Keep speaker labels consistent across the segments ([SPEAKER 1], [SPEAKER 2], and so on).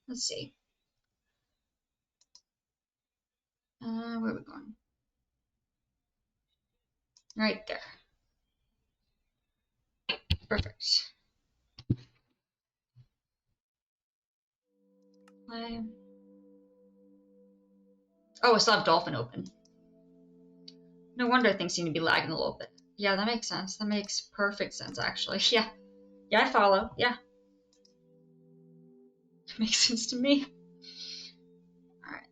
[SPEAKER 1] let's see. Where are we going? Right there. Perfect. Oh, I still have Dolphin open. No wonder things seem to be lagging a little bit. Yeah, that makes sense. That makes perfect sense, actually. Yeah. Yeah, I follow. Yeah. Makes sense to me. Alright.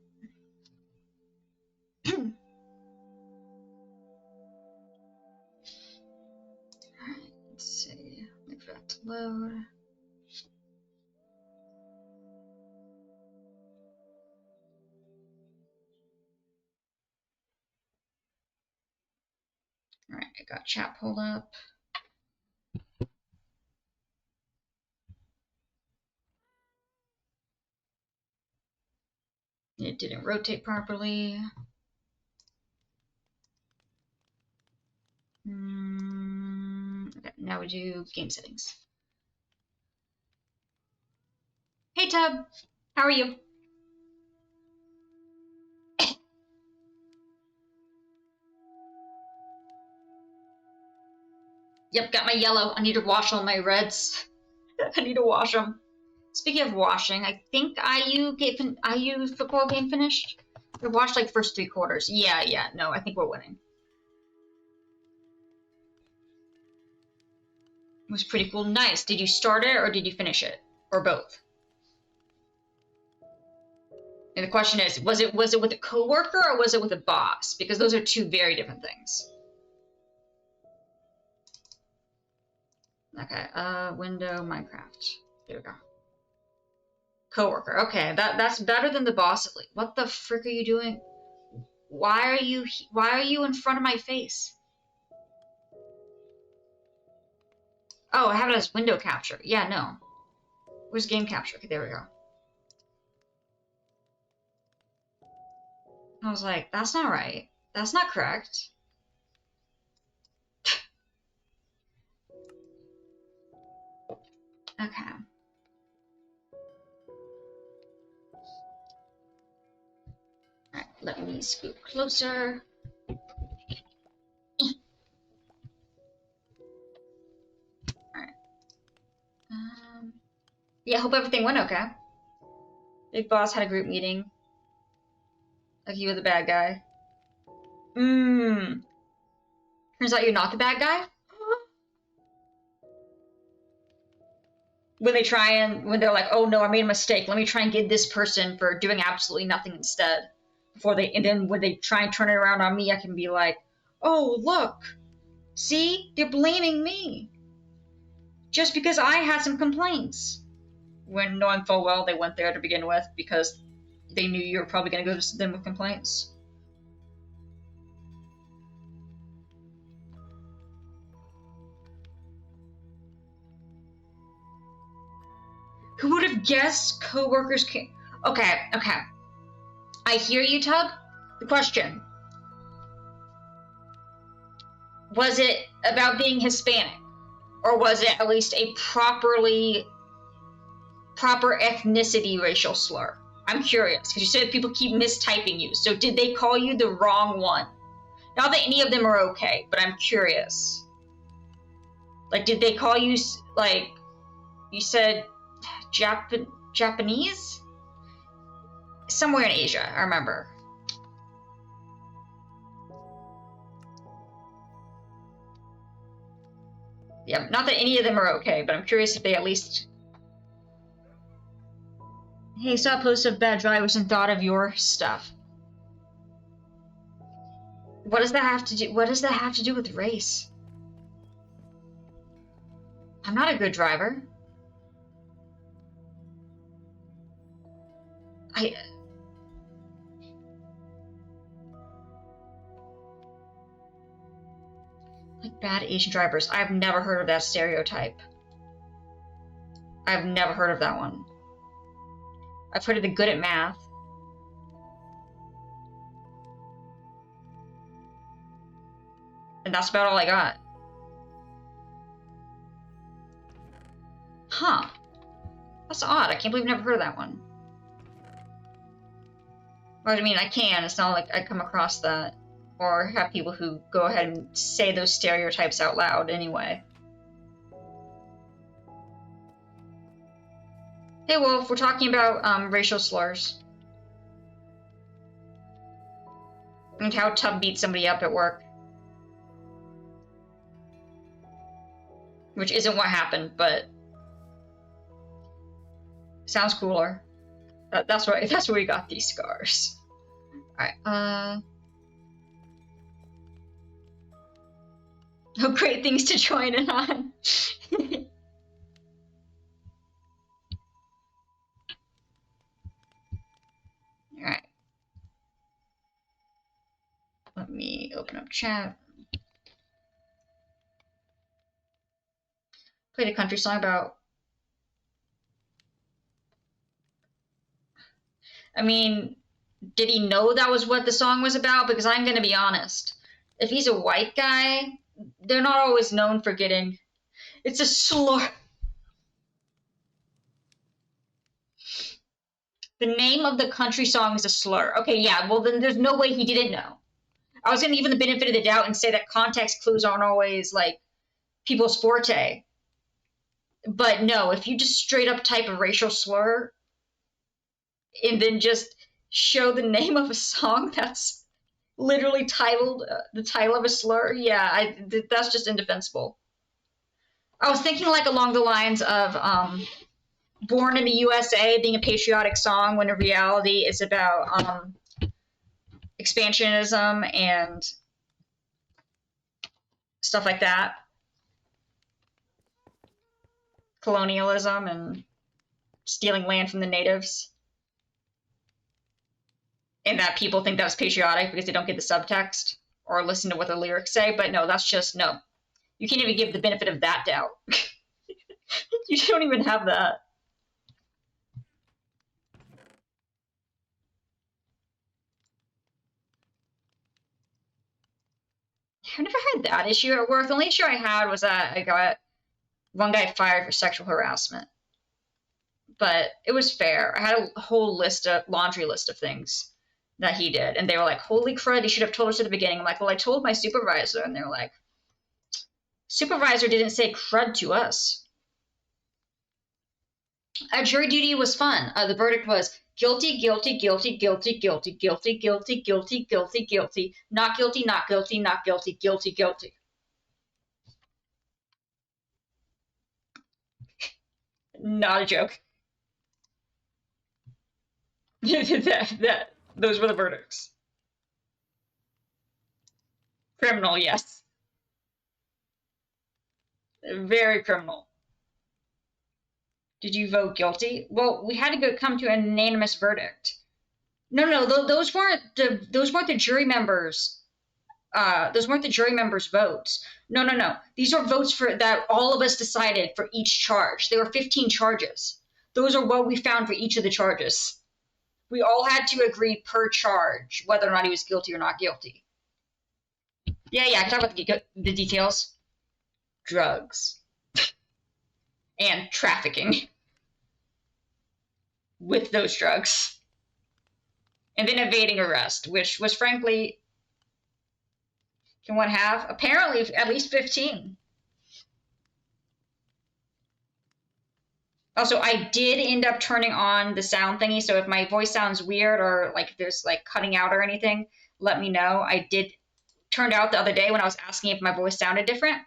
[SPEAKER 1] Alright, let's see. Wait for that to load. Alright, I got chat pulled up. It didn't rotate properly. Okay, now we do game settings. Hey Tub, how are you? Yep, got my yellow. I need to wash all my reds. I need to wash them. Speaking of washing, I think IU football game finished. I watched like first 3 quarters. Yeah. No, I think we're winning. It was pretty cool. Nice. Did you start it or did you finish it, or both? And the question is, was it with a coworker or was it with a boss? Because those are 2 very different things. Okay. Window Minecraft. There we go. Coworker. Okay, that's better than the boss. What the frick are you doing? Why are you in front of my face? Oh, I have it as window capture. Yeah, no. Where's game capture? Okay, there we go. I was like, that's not right. That's not correct. Okay. Alright, let me scoot closer. Alright. Yeah, hope everything went okay. Big Boss had a group meeting. Like he was the bad guy. Turns out you're not the bad guy? When they're like, oh no, I made a mistake. Let me try and get this person for doing absolutely nothing instead. And then when they try and turn it around on me, I can be like, oh, look. See? They're blaming me. Just because I had some complaints. When knowing full well they went there to begin with because they knew you were probably going to go to them with complaints. Who would have guessed coworkers came? Okay. I hear you, Tub. The question. Was it about being Hispanic? Or was it at least a proper ethnicity racial slur? I'm curious, because you said people keep mistyping you. So did they call you the wrong one? Not that any of them are okay, but I'm curious. Like, did they call you, like, you said Japanese? Somewhere in Asia, I remember. Yeah, not that any of them are okay, but I'm curious if they at least... Hey, saw a post of bad drivers and thought of your stuff. What does that have to do with race? I'm not a good driver. Like bad Asian drivers. I've never heard of that stereotype. I've never heard of that one. I've heard of the good at math. And that's about all I got. Huh. That's odd. I can't believe I've never heard of that one. Well, I mean, I can. It's not like I come across that. Or have people who go ahead and say those stereotypes out loud anyway. Hey, Wolf, we're talking about racial slurs. And how Tub beats somebody up at work. Which isn't what happened, but sounds cooler. That's where we got these scars. Alright, oh, great things to join in on. Alright. Let me open up chat. Played a country song about... I mean, did he know that was what the song was about? Because I'm gonna be honest. If he's a white guy, they're not always known for getting... It's a slur. The name of the country song is a slur. Okay, yeah, well then there's no way he didn't know. I was gonna give him the benefit of the doubt and say that context clues aren't always, like, people's forte. But no, if you just straight up type a racial slur and then just show the name of a song that's literally titled the title of a slur, yeah, that's just indefensible. I was thinking like along the lines of Born in the USA being a patriotic song when in reality it's about expansionism and stuff like that. Colonialism and stealing land from the natives. And that people think that's patriotic because they don't get the subtext or listen to what the lyrics say. But no, that's just, no. You can't even give the benefit of that doubt. You don't even have that. I've never had that issue at work. The only issue I had was that I got one guy fired for sexual harassment. But it was fair. I had a whole laundry list of things that he did. And they were like, holy crud, you should have told us at the beginning. I'm like, well, I told my supervisor. And they're like, supervisor didn't say crud to us. Jury duty was fun. The verdict was guilty, guilty, guilty, guilty, guilty, guilty, guilty, guilty, guilty, guilty, not guilty, not guilty, not guilty, guilty, guilty. Not a joke. Those were the verdicts. Criminal, yes. Very criminal. Did you vote guilty? Well, we had to come to an unanimous verdict. No, those weren't the jury members. Those weren't the jury members' votes. No. These are votes for that all of us decided for each charge. There were 15 charges. Those are what we found for each of the charges. We all had to agree per charge whether or not he was guilty or not guilty. Yeah, I can talk about the details. Drugs. And trafficking with those drugs. And then evading arrest, which was frankly, can one have? Apparently at least 15. Also, I did end up turning on the sound thingy, so if my voice sounds weird or like there's like cutting out or anything, let me know. I did turned out the other day when I was asking if my voice sounded different.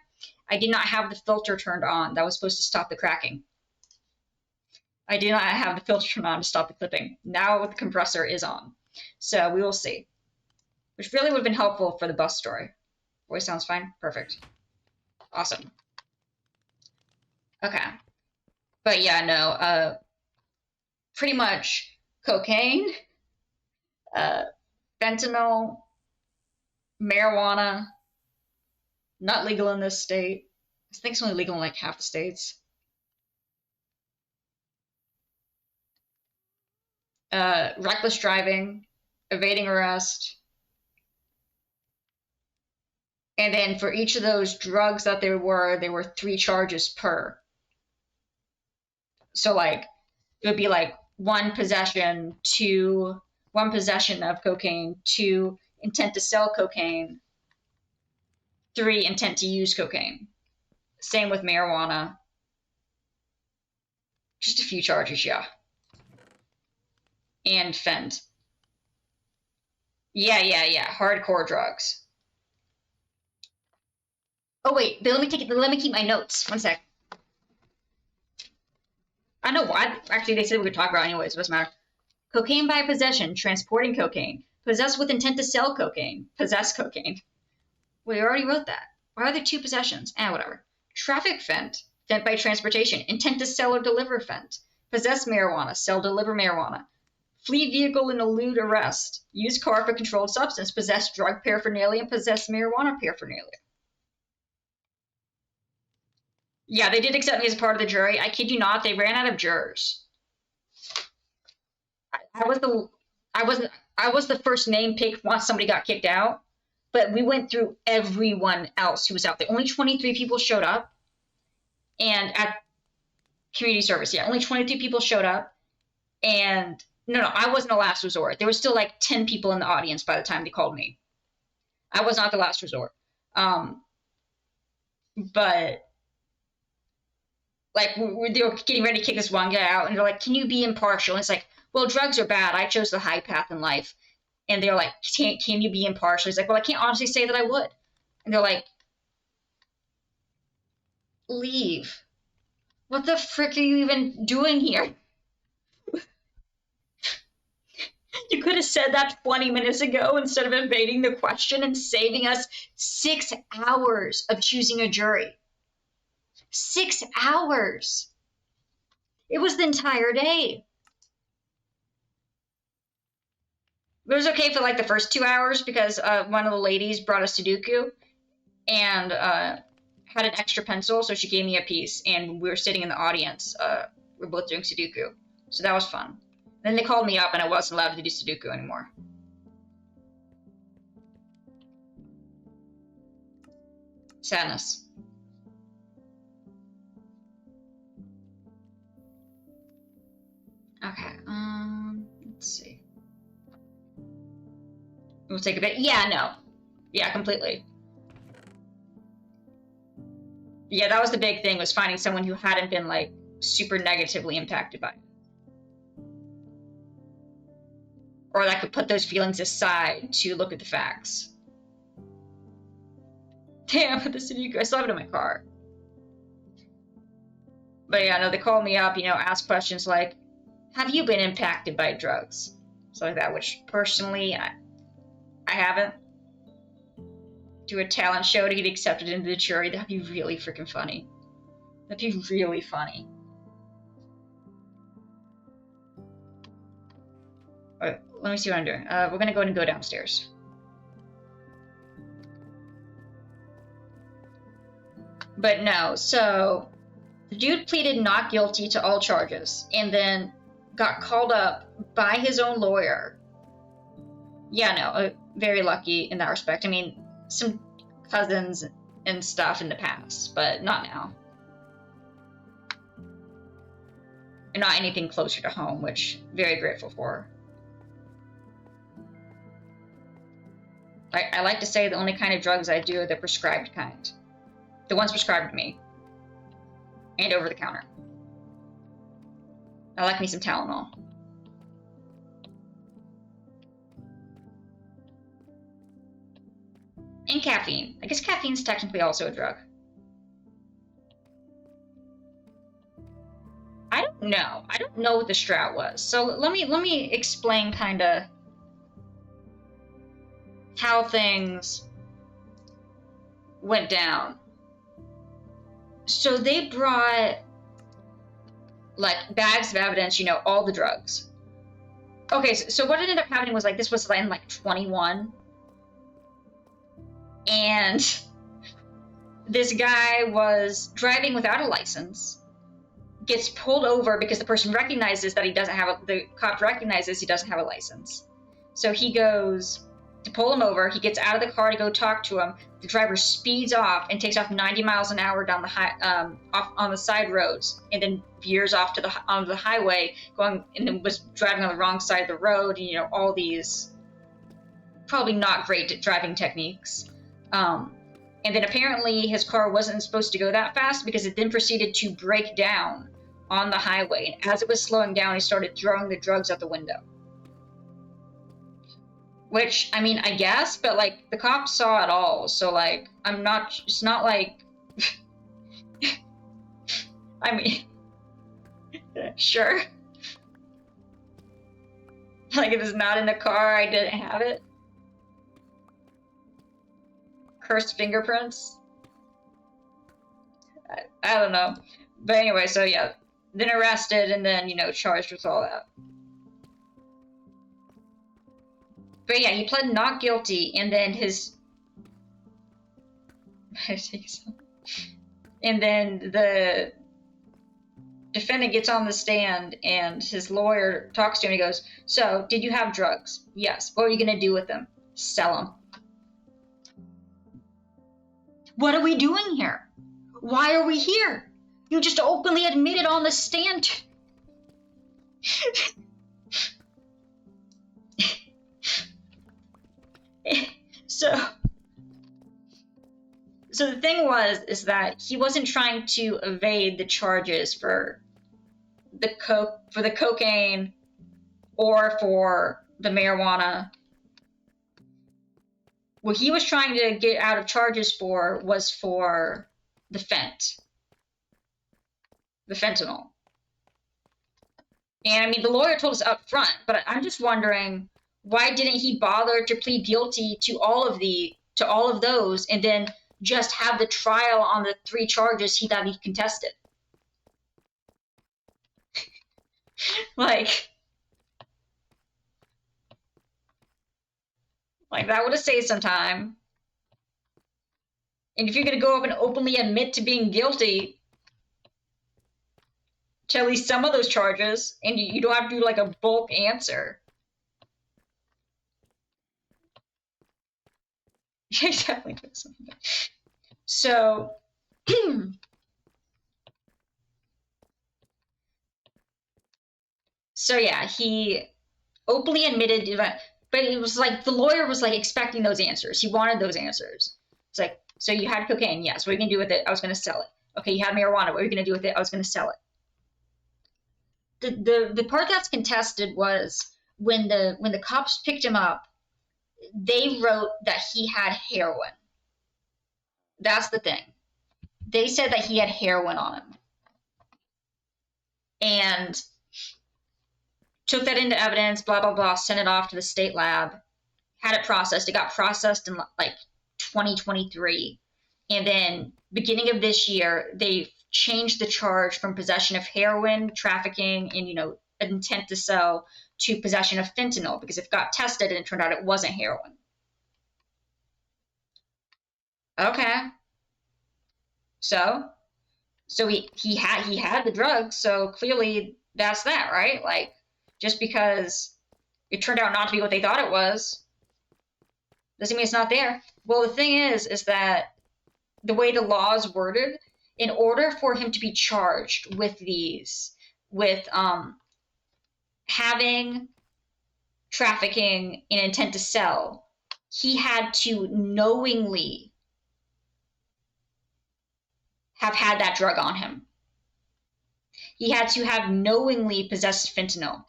[SPEAKER 1] I did not have the filter turned on. That was supposed to stop the cracking. I did not have the filter turned on to stop the clipping. Now the compressor is on. So we will see. Which really would have been helpful for the bus story. Voice sounds fine? Perfect. Awesome. Okay. But yeah, no. Pretty much cocaine, fentanyl, marijuana, not legal in this state. I think it's only legal in like half the states. Reckless driving, evading arrest. And then for each of those drugs that there were 3 charges per. So like It would be like one possession, two, one possession of cocaine, two, intent to sell cocaine, three, intent to use cocaine. Same with marijuana. Just a few charges, yeah. And fent. Yeah. Hardcore drugs. Oh wait, let me keep my notes. One sec. I know why. Actually, they said we could talk about it anyways. It doesn't matter. Cocaine by possession, transporting cocaine. Possess with intent to sell cocaine. Possess cocaine. We already wrote that. Why are there two possessions? Whatever. Traffic fent. Fent by transportation. Intent to sell or deliver fent. Possess marijuana. Sell, deliver marijuana. Flee vehicle and elude arrest. Use car for controlled substance. Possess drug paraphernalia and possess marijuana paraphernalia. Yeah, they did accept me as a part of the jury. I kid you not, they ran out of jurors. I was the first name picked once somebody got kicked out, but we went through everyone else who was out there. Only 23 people showed up, and at community service, yeah, only 23 people showed up, and no, I wasn't a last resort. There was still like 10 people in the audience by the time they called me. I was not the last resort. But like they were getting ready to kick this one guy out, and they're like, "Can you be impartial?" And it's like, "Well, drugs are bad. I chose the high path in life." And they're like, "Can you be impartial?" He's like, "Well, I can't honestly say that I would." And they're like, "Leave. What the frick are you even doing here?" You could have said that 20 minutes ago instead of evading the question and saving us 6 hours of choosing a jury. 6 hours. It was the entire day. It was okay for like the first 2 hours because one of the ladies brought a Sudoku and had an extra pencil, so she gave me a piece, and we were sitting in the audience. We were both doing Sudoku, so that was fun. Then they called me up, and I wasn't allowed to do Sudoku anymore. Sadness. Okay, let's see. We'll take a bit. Yeah, no. Yeah, completely. Yeah, that was the big thing, was finding someone who hadn't been, like, super negatively impacted by it. Or that could put those feelings aside to look at the facts. Damn, the Sudoku. I still have it in my car. But yeah, no, they called me up, ask questions like, have you been impacted by drugs? Stuff like that, which personally, I haven't. Do a talent show to get accepted into the jury. That'd be really freaking funny. That'd be really funny. Alright, let me see what I'm doing. We're gonna go ahead and go downstairs. But no, so the dude pleaded not guilty to all charges and then got called up by his own lawyer. Yeah, no, very lucky in that respect. I mean, some cousins and stuff in the past, but not now. And not anything closer to home, which very grateful for. I like to say the only kind of drugs I do are the prescribed kind. The ones prescribed to me. And over the counter. I like me some Tylenol. And caffeine. I guess caffeine's technically also a drug. I don't know. I don't know what the strat was. So let me explain kind of how things went down. So they brought like bags of evidence, all the drugs. Okay, so what ended up happening was like this was in like 21. And this guy was driving without a license, gets pulled over because the person recognizes that he doesn't have the cop recognizes he doesn't have a license. So he goes, to pull him over. He gets out of the car to go talk to him. The driver speeds off and takes off 90 miles an hour down the off on the side roads, and then veers off to onto the highway, going and then was driving on the wrong side of the road. And, all these probably not great driving techniques. And then apparently his car wasn't supposed to go that fast because it then proceeded to break down on the highway. And as it was slowing down, he started throwing the drugs out the window. Which, I mean, I guess, but, like, the cops saw it all, so, like, it's not like, I mean, sure. Like, if it's not in the car, I didn't have it. Cursed fingerprints. I don't know. But anyway, so yeah, then arrested and then, charged with all that. But yeah, he pled not guilty, and then and then the defendant gets on the stand, and his lawyer talks to him, and he goes, "So, did you have drugs?" "Yes." "What are you going to do with them?" "Sell them." What are we doing here? Why are we here? You just openly admitted on the stand. So the thing is that he wasn't trying to evade the charges for the cocaine or for the marijuana. What he was trying to get out of charges for was for the fentanyl. And I mean, the lawyer told us up front, but I'm just wondering, why didn't he bother to plead guilty to all of those, and then just have the trial on the 3 charges he thought he contested? like that would have saved some time. And if you're going to go up and openly admit to being guilty to at least some of those charges, and you don't have to do like a bulk answer. Exactly. So, so yeah, he openly admitted, but it was like the lawyer was like expecting those answers. He wanted those answers. It's like, so you had cocaine? Yes. What are you gonna do with it? I was gonna sell it. Okay, you had marijuana. What are you gonna do with it? I was gonna sell it. The part that's contested was when the cops picked him up, they wrote that he had heroin. That's the thing. They said that he had heroin on him. And took that into evidence, blah, blah, blah, sent it off to the state lab, had it processed. It got processed in like 2023. And then beginning of this year, they changed the charge from possession of heroin, trafficking, and, intent to sell to possession of fentanyl, because it got tested and it turned out it wasn't heroin. Okay. So he had the drugs, so clearly that's that, right? Like, just because it turned out not to be what they thought it was doesn't mean it's not there. Well, the thing is that the way the law is worded, in order for him to be charged with having, trafficking, and intent to sell, he had to knowingly have had that drug on him. He had to have knowingly possessed fentanyl.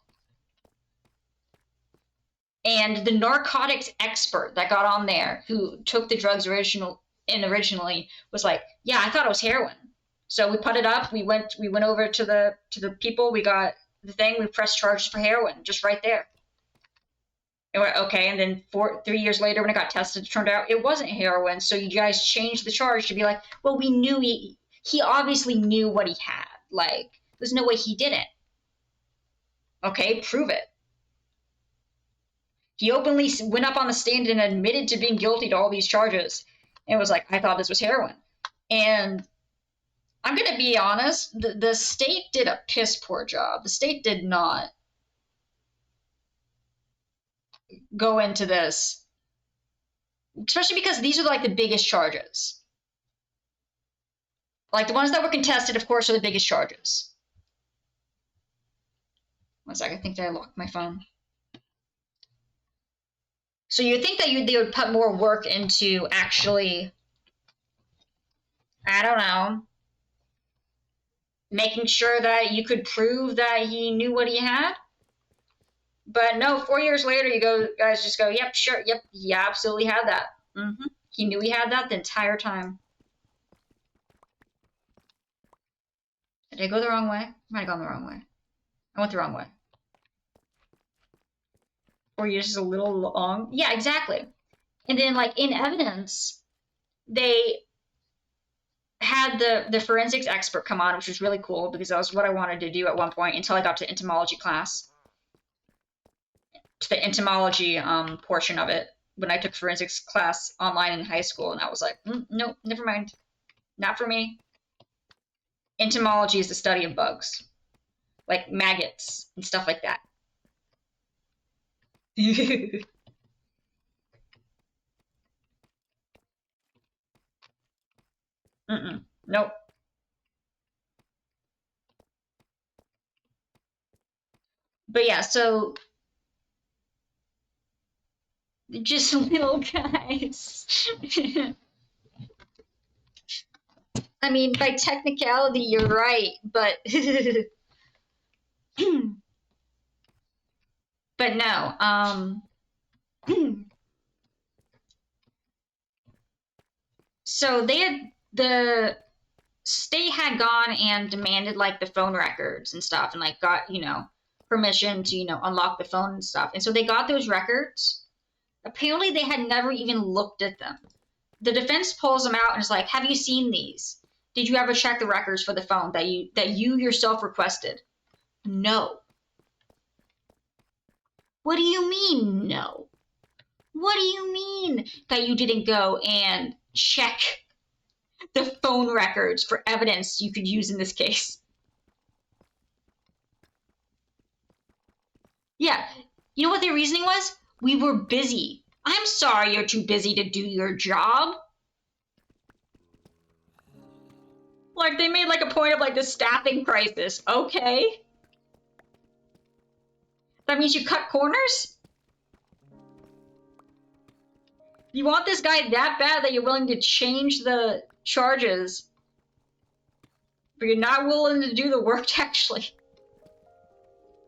[SPEAKER 1] And the narcotics expert that got on there, who took the drugs originally, was like, "Yeah, I thought it was heroin." So we put it up. We went over to the people. We got the thing. We pressed charges for heroin just right there. And we're okay. And then 3 years later, when it got tested, it turned out it wasn't heroin. So you guys changed the charge to be like, "Well, we knew he obviously knew what he had. Like, there's no way he didn't." Okay, prove it. He openly went up on the stand and admitted to being guilty to all these charges. And was like, "I thought this was heroin." And I'm going to be honest, the state did a piss poor job. The state did not go into this Especially because these are like the biggest charges. Like the ones that were contested, of course, are the biggest charges. One second, I think that I locked my phone. So you'd think that they would put more work into actually, I don't know, making sure that you could prove that he knew what he had. But no, 4 years later, guys just go, yep, sure, yep, he absolutely had that. He knew he had that the entire time. Did I go the wrong way? I might have gone the wrong way. I went the wrong way. 4 years is a little long. Yeah, exactly. And then, like, in evidence, they had the forensics expert come on, which was really cool because that was what I wanted to do at one point until I got to entomology class. To the entomology portion of it when I took forensics class online in high school, and I was like, nope, never mind. Not for me. Entomology is the study of bugs, like maggots and stuff like that. Nope. But yeah, so just little guys. I mean, by technicality, you're right, but but no. So the state had gone and demanded like the phone records and stuff, and like got permission to unlock the phone and stuff, and so they got those records. Apparently, they had never even looked at them. The defense pulls them out and is like, "Have you seen these? Did you ever check the records for the phone that you yourself requested?" No. What do you mean, no? What do you mean that you didn't go and check the phone records for evidence you could use in this case? Yeah. You know what their reasoning was? We were busy. I'm sorry you're too busy to do your job. Like, they made like a point of like the staffing crisis. Okay. That means you cut corners? You want this guy that bad that you're willing to change the charges, but you're not willing to do the work to actually.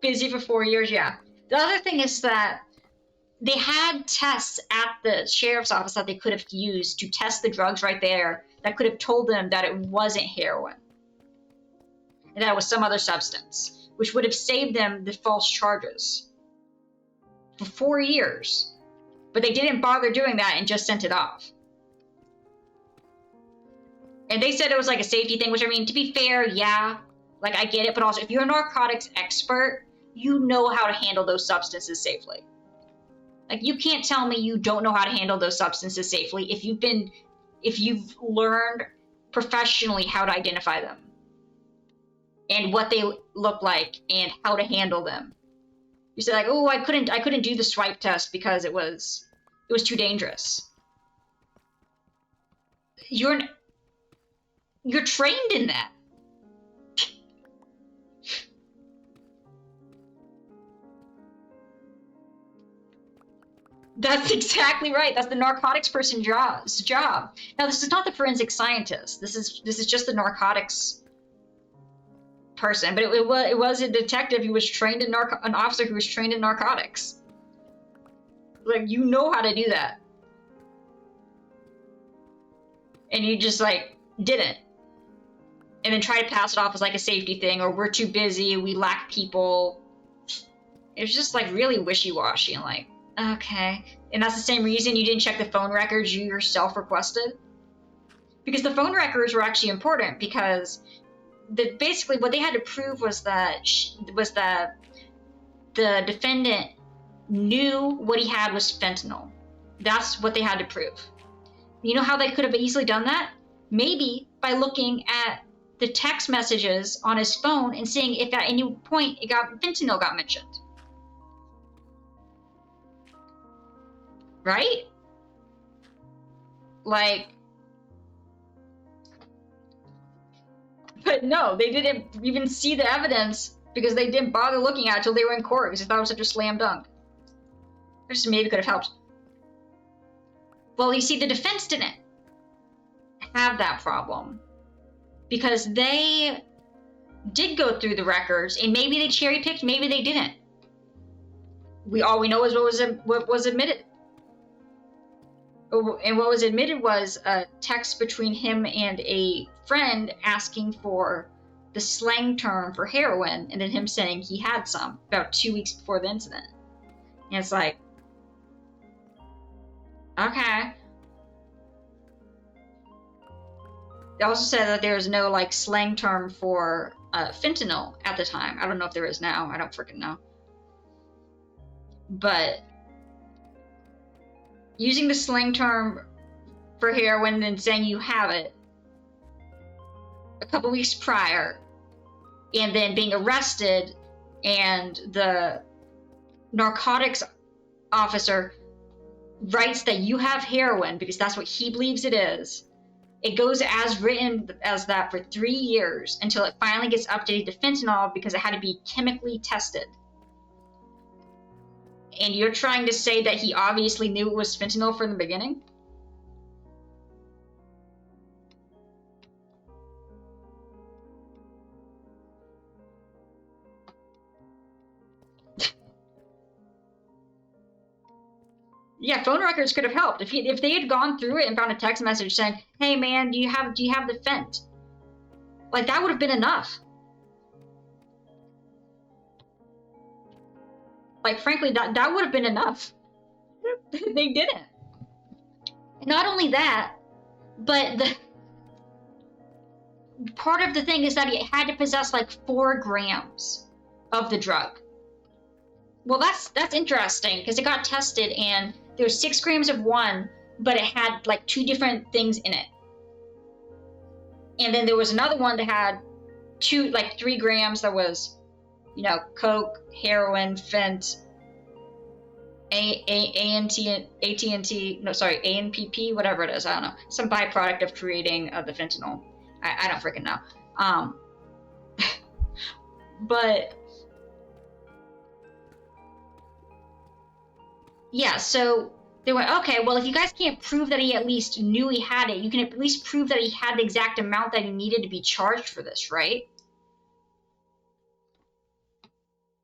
[SPEAKER 1] Busy for 4 years, yeah. The other thing is that they had tests at the sheriff's office that they could have used to test the drugs right there that could have told them that it wasn't heroin and that it was some other substance, which would have saved them the false charges for 4 years. But they didn't bother doing that and just sent it off. And they said it was like a safety thing, which, I mean, to be fair, yeah, like I get it, but also if you're a narcotics expert, you know how to handle those substances safely. Like, you can't tell me you don't know how to handle those substances safely if you've learned professionally how to identify them and what they look like and how to handle them. You say like, oh, I couldn't do the swipe test because it was too dangerous. You're trained in that. That's exactly right. That's the narcotics person's job. Now, this is not the forensic scientist. This is just the narcotics person. But it was a detective who was trained in an officer who was trained in narcotics. Like, you know how to do that, and you just like didn't, and then try to pass it off as like a safety thing, or we're too busy, we lack people. It was just like really wishy-washy and like. Okay. And that's the same reason you didn't check the phone records you yourself requested? Because the phone records were actually important because basically what they had to prove was that the defendant knew what he had was fentanyl. That's what they had to prove. You know how they could have easily done that? Maybe by looking at the text messages on his phone and seeing if at any point fentanyl got mentioned. Right? Like, but no, they didn't even see the evidence because they didn't bother looking at it until they were in court because they thought it was such a slam dunk. Which maybe could have helped. Well, you see, the defense didn't have that problem because they did go through the records, and maybe they cherry picked, maybe they didn't. All we know is what was admitted. And what was admitted was a text between him and a friend asking for the slang term for heroin, and then him saying he had some about 2 weeks before the incident. And it's like, okay. They also said that there was no like slang term for fentanyl at the time. I don't know if there is now. I don't freaking know. But using the slang term for heroin and saying you have it a couple weeks prior, and then being arrested, and the narcotics officer writes that you have heroin because that's what he believes it is. It goes as written as that for 3 years until it finally gets updated to fentanyl because it had to be chemically tested. And you're trying to say that he obviously knew it was fentanyl from the beginning? Yeah, phone records could have helped. If they had gone through it and found a text message saying, "Hey man, do you have the fent?" Like, that would have been enough. Like, frankly, that would have been enough. They didn't. Not only that, but the part of the thing is that he had to possess like 4 grams of the drug. Well, that's interesting because it got tested and there was 6 grams of one, but it had like 2 different things in it. And then there was another one that had 3 grams that was, coke, heroin, fent, ANPP, whatever it is. I don't know. Some byproduct of creating the fentanyl. I don't freaking know. But yeah, so they went, okay, well, if you guys can't prove that he at least knew he had it, you can at least prove that he had the exact amount that he needed to be charged for this, right?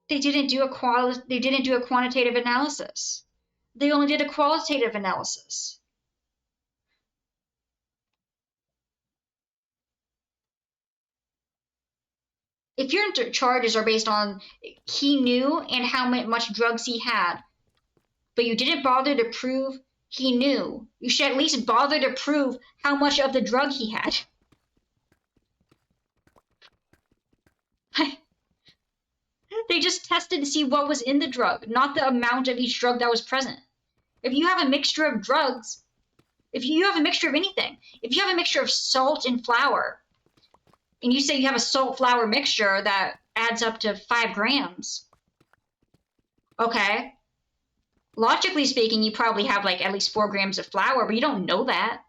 [SPEAKER 1] They didn't do a quantitative analysis. They only did a qualitative analysis. If your charges are based on he knew and how much drugs he had, but you didn't bother to prove he knew, you should at least bother to prove how much of the drug he had. They just tested to see what was in the drug, not the amount of each drug that was present. If you have a mixture of drugs, if you have a mixture of anything, if you have a mixture of salt and flour, and you say you have a salt-flour mixture that adds up to 5 grams, okay, logically speaking, you probably have like at least 4 grams of flour, but you don't know that.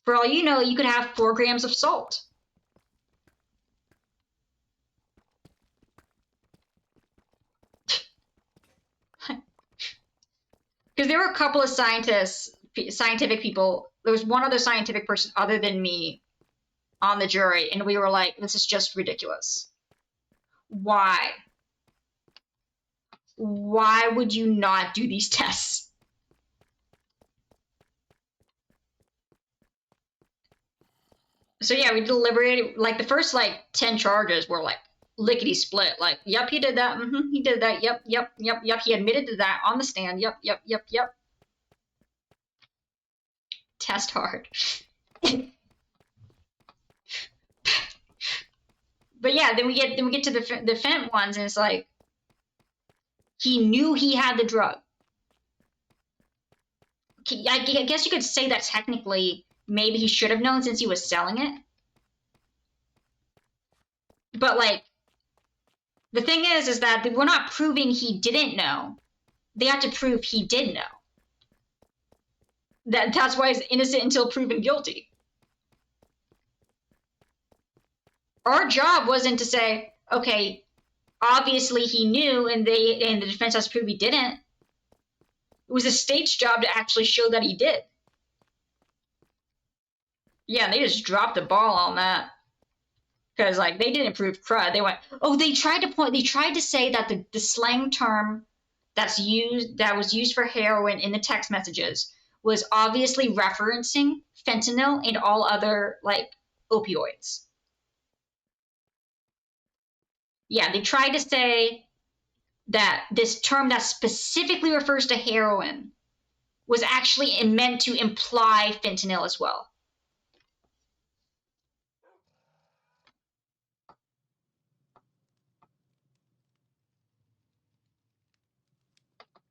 [SPEAKER 1] For all you know, you could have 4 grams of salt. Because there were a couple of scientific people. There was one other scientific person other than me on the jury, and we were like, this is just ridiculous. Why? Why would you not do these tests? So yeah, we deliberated. Like, the first 10 charges were like lickety split. Like, yep, he did that. He did that. Yep. He admitted to that on the stand. Yep. Test hard. But yeah, then we get to the fent ones, and it's like, he knew he had the drug. I guess you could say that technically maybe he should have known since he was selling it. But like, the thing is that we're not proving he didn't know. They have to prove he did know. That's why he's innocent until proven guilty. Our job wasn't to say, okay, obviously he knew, and the defense has to prove he didn't. It was the state's job to actually show that he did. Yeah, they just dropped the ball on that. Because like they didn't prove crud. They went, oh, they tried to say that the slang term that was used for heroin in the text messages was obviously referencing fentanyl and all other like opioids. Yeah, they tried to say that this term that specifically refers to heroin was actually meant to imply fentanyl as well.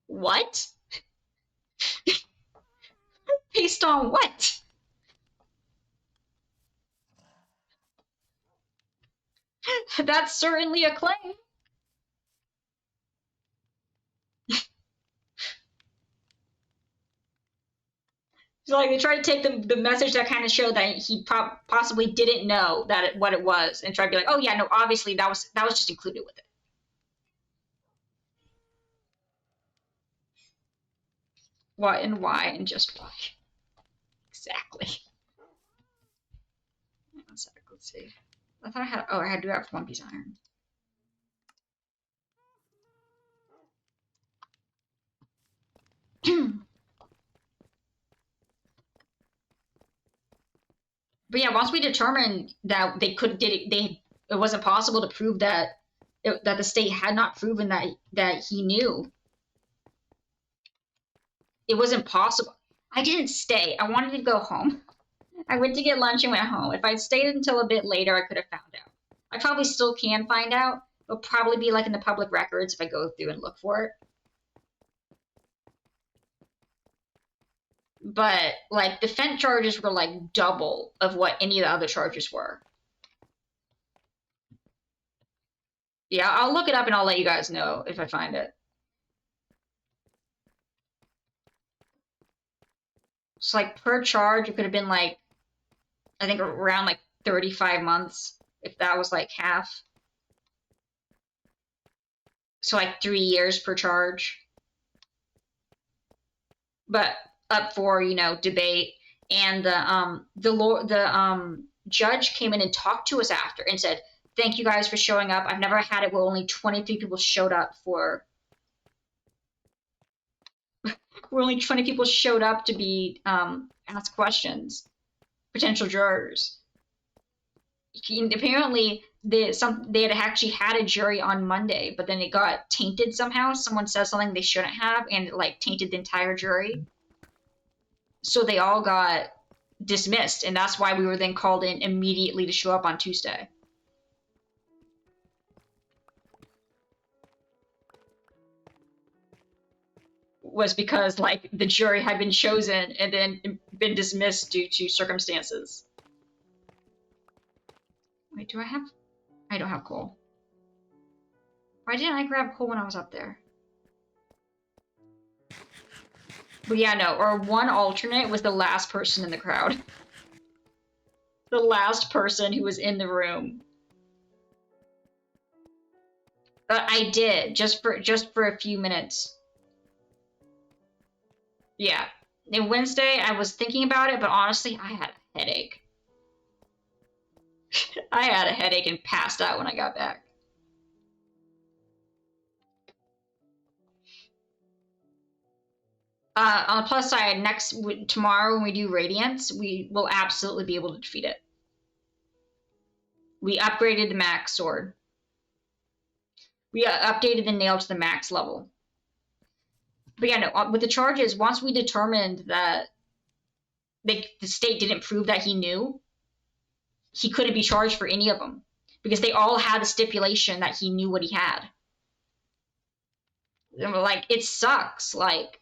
[SPEAKER 1] What? Based on what? That's certainly a claim. So like they tried to take the message that kind of showed that he possibly didn't know what it was, and try to be like, oh yeah, no, obviously that was just included with it. What and why and just why exactly? One sec, let's see. I thought I had. Oh, I had to do that for One Piece Iron. But yeah, once we determined that it wasn't possible to prove that the state had not proven that he knew. It wasn't possible. I didn't stay. I wanted to go home. I went to get lunch and went home. If I'd stayed until a bit later, I could have found out. I probably still can find out. It'll probably be like in the public records if I go through and look for it. But like the Fent charges were like double of what any of the other charges were. Yeah, I'll look it up and I'll let you guys know if I find it. It's like per charge, it could have been like, I think around like 35 months, if that was like half. So like 3 years per charge. But up for, debate. And the judge came in and talked to us after and said, thank you guys for showing up. I've never had it where only 23 people showed up where only 20 people showed up to be asked questions, potential jurors. Apparently they had actually had a jury on Monday, but then it got tainted somehow. Someone said something they shouldn't have, and it like tainted the entire jury. So they all got dismissed, and that's why we were then called in immediately to show up on Tuesday. Was because like the jury had been chosen and then been dismissed due to circumstances. Wait, do I have? I don't have coal. Why didn't I grab coal when I was up there? But yeah, no, our one alternate was the last person in the crowd. The last person who was in the room. I did, just for a few minutes. Yeah. And Wednesday, I was thinking about it, but honestly, I had a headache. I had a headache and passed out when I got back. On the plus side, tomorrow when we do Radiance, we will absolutely be able to defeat it. We upgraded the max sword. We updated the nail to the max level. But yeah, no, with the charges, once we determined that the state didn't prove that he knew, he couldn't be charged for any of them because they all had a stipulation that he knew what he had. And we're like, it sucks. Like,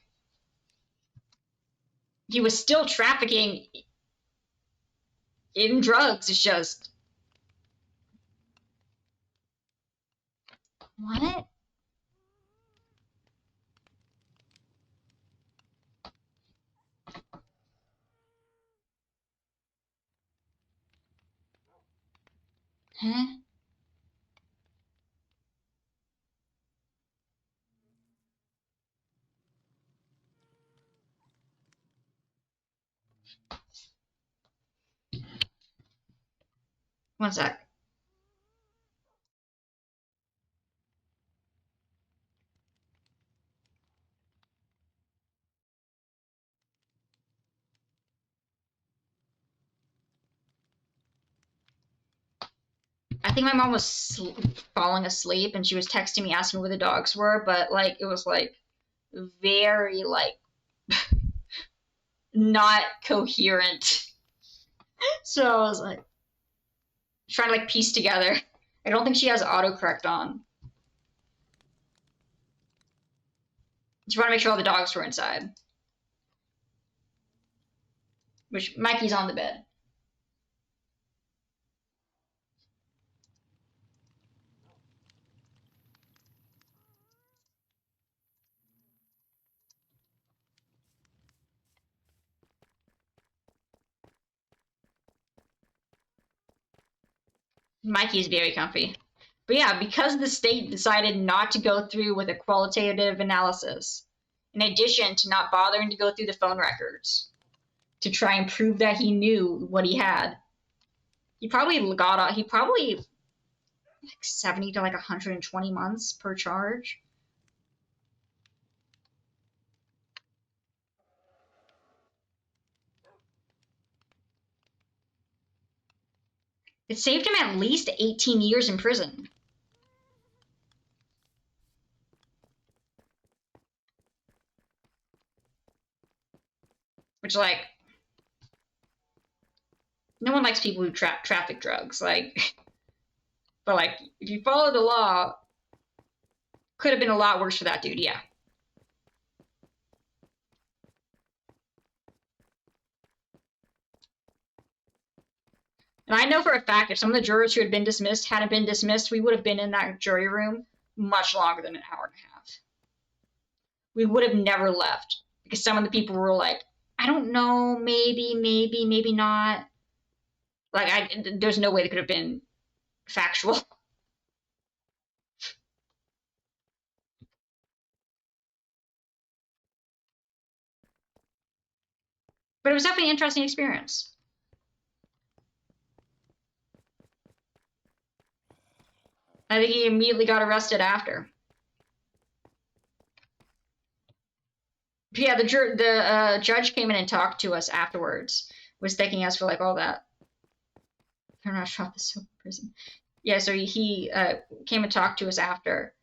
[SPEAKER 1] he was still trafficking in drugs. It's just. What? Huh? One sec. I think my mom was falling asleep and she was texting me asking where the dogs were, but like it was like very like not coherent. So I was like trying to like piece together. I don't think she has autocorrect on. She wanted to make sure all the dogs were inside. Which Mikey's on the bed. Mikey's very comfy. But yeah, because the state decided not to go through with a qualitative analysis, in addition to not bothering to go through the phone records to try and prove that he knew what he had, he probably like 70 to like 120 months per charge. It saved him at least 18 years in prison. Which, like, no one likes people who traffic drugs. Like, but like, if you follow the law, could have been a lot worse for that dude. Yeah. And I know for a fact if some of the jurors who had been dismissed hadn't been dismissed, we would have been in that jury room much longer than an hour and a half. We would have never left because some of the people were like, I don't know, maybe not. Like, there's no way they could have been factual. But it was definitely an interesting experience. I think he immediately got arrested after. Yeah, the judge came in and talked to us afterwards. Was thanking us for like all that. I'm not sure this prison. Yeah, so he came and talked to us after,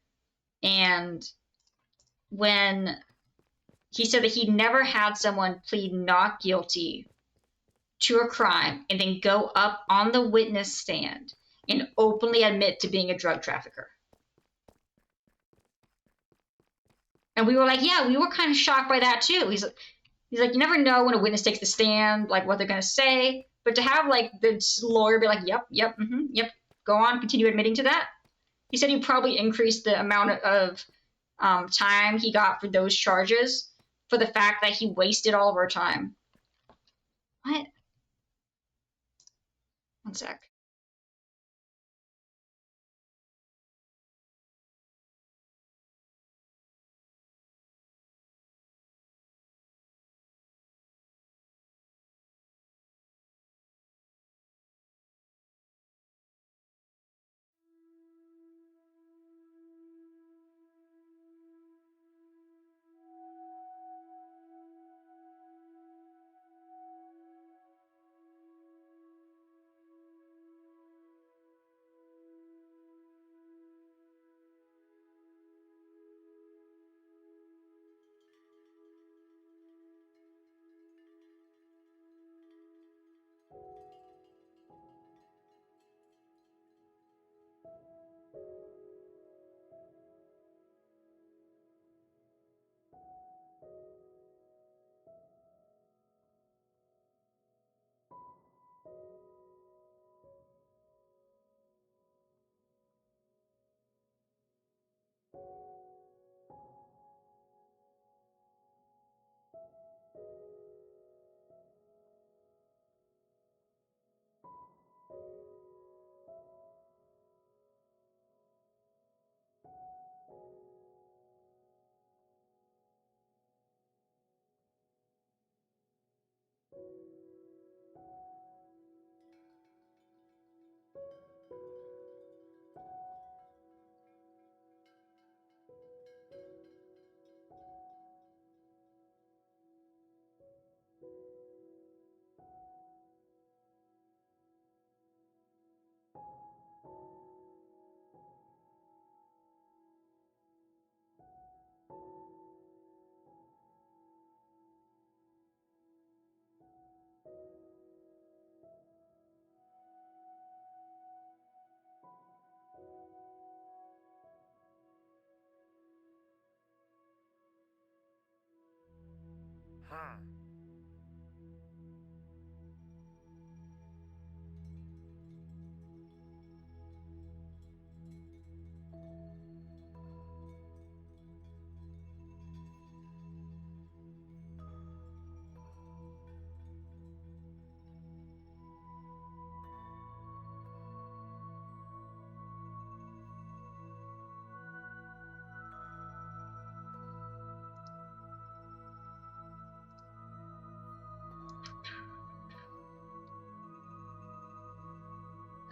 [SPEAKER 1] and when he said that he'd never had someone plead not guilty to a crime and then go up on the witness stand and openly admit to being a drug trafficker. And we were like, yeah, we were kind of shocked by that too. He's like, you never know when a witness takes the stand, like what they're gonna say. But to have like the lawyer be like, yep, go on, continue admitting to that. He said he probably increased the amount of time he got for those charges for the fact that he wasted all of our time. What? One sec.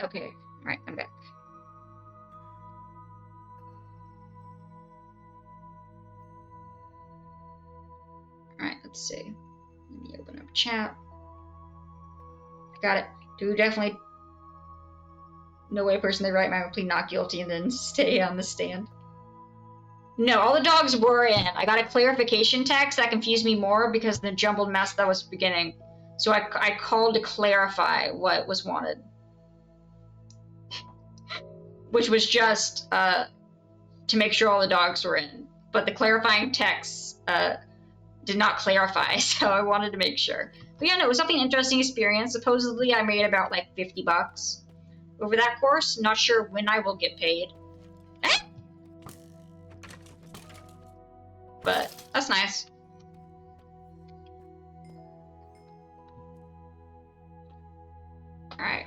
[SPEAKER 1] Okay, alright, I'm back. Alright, let's see. Let me open up chat. Got it. Do definitely no way personally write my plea not guilty and then stay on the stand. No, all the dogs were in. I got a clarification text that confused me more because of the jumbled mess that was beginning. So I called to clarify what was wanted. Which was just to make sure all the dogs were in. But the clarifying text did not clarify, so I wanted to make sure. But yeah, no, it was definitely an interesting experience. Supposedly I made about like $50 over that course. Not sure when I will get paid. But that's nice. Alright.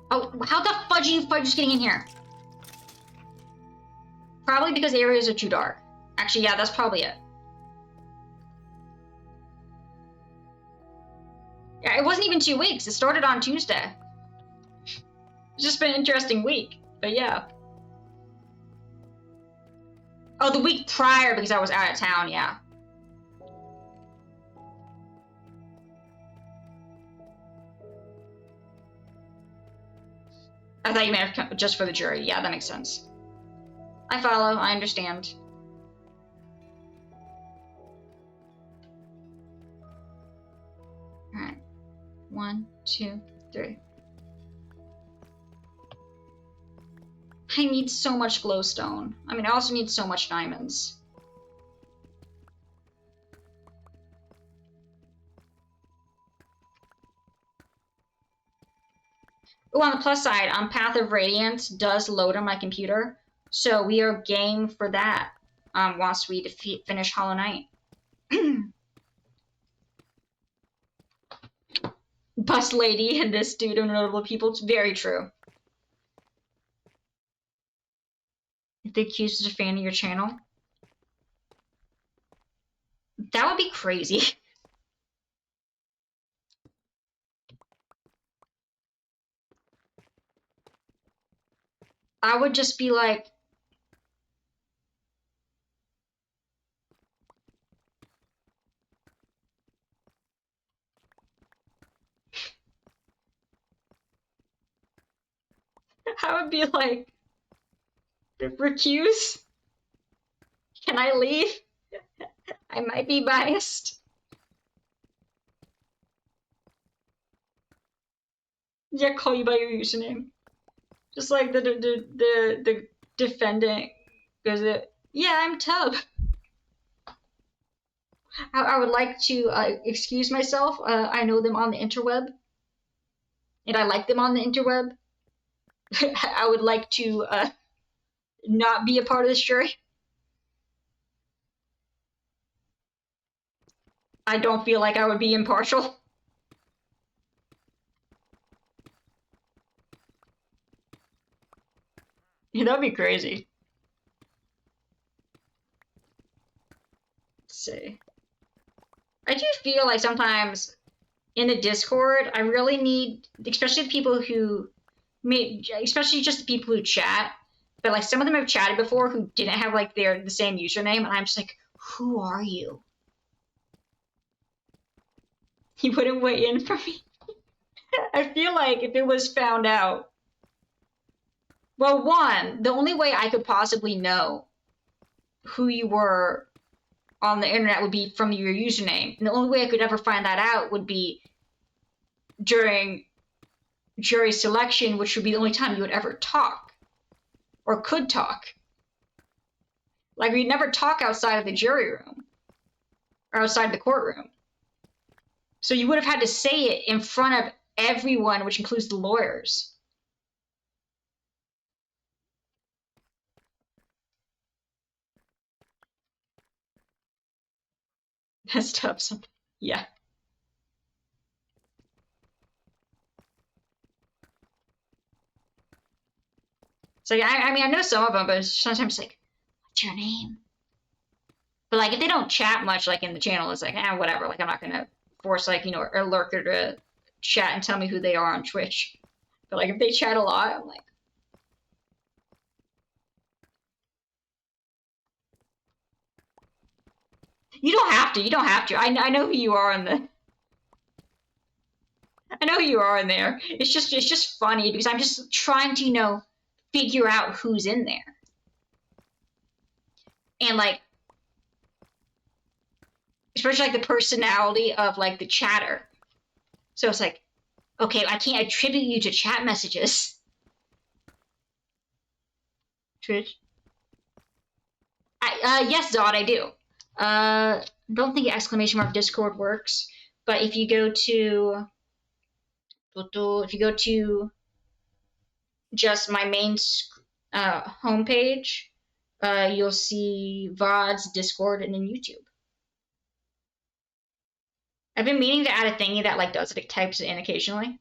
[SPEAKER 1] Oh, how the fudge are you just getting in here? Probably because the areas are too dark. Actually, yeah, that's probably it. Yeah, it wasn't even 2 weeks. It started on Tuesday. It's just been an interesting week. But yeah. Oh, the week prior because I was out of town, yeah. I thought you meant just for the jury. Yeah, that makes sense. I follow. I understand. Alright. 1, 2, 3. I need so much glowstone. I mean, I also need so much diamonds. Oh, on the plus side, Path of Radiance does load on my computer, so we are game for that once we finish Hollow Knight. Bus Lady and this dude are notable people. It's very true. If the accusers are fan of your channel, that would be crazy. I would just be like, I would be like, recuse? Can I leave? I might be biased. Yeah, call you by your username. Just like the defendant goes, yeah, I'm Tub. I would like to excuse myself. I know them on the interweb, and I like them on the interweb. I would like to not be a part of this jury. I don't feel like I would be impartial. Yeah, that'd be crazy. Let's see. I do feel like sometimes in the Discord, I really need, especially the people who especially just the people who chat, but like some of them have chatted before who didn't have like the same username, and I'm just like, who are you? You wouldn't weigh in for me? I feel like if it was found out, well, one, the only way I could possibly know who you were on the internet would be from your username. And the only way I could ever find that out would be during jury selection, which would be the only time you would ever talk or could talk. Like, we'd never talk outside of the jury room or outside the courtroom. So you would have had to say it in front of everyone, which includes the lawyers. That's tough. Yeah. So I mean, I know some of them, but sometimes like, what's your name? But like, if they don't chat much, like in the channel, it's like, whatever. Like, I'm not gonna force like a lurker to chat and tell me who they are on Twitch. But like, if they chat a lot, I'm like, you don't have to. You don't have to. I know who you are in the. I know who you are in there. It's just funny because I'm just trying to figure out who's in there. And like, especially like the personality of like the chatter. So it's like, okay, I can't attribute you to chat messages. Twitch. Yes, Zod, I do. Don't think exclamation mark Discord works, but if you go to just my main homepage, you'll see VODs, Discord, and then YouTube. I've been meaning to add a thingy that like does it, it types it in occasionally.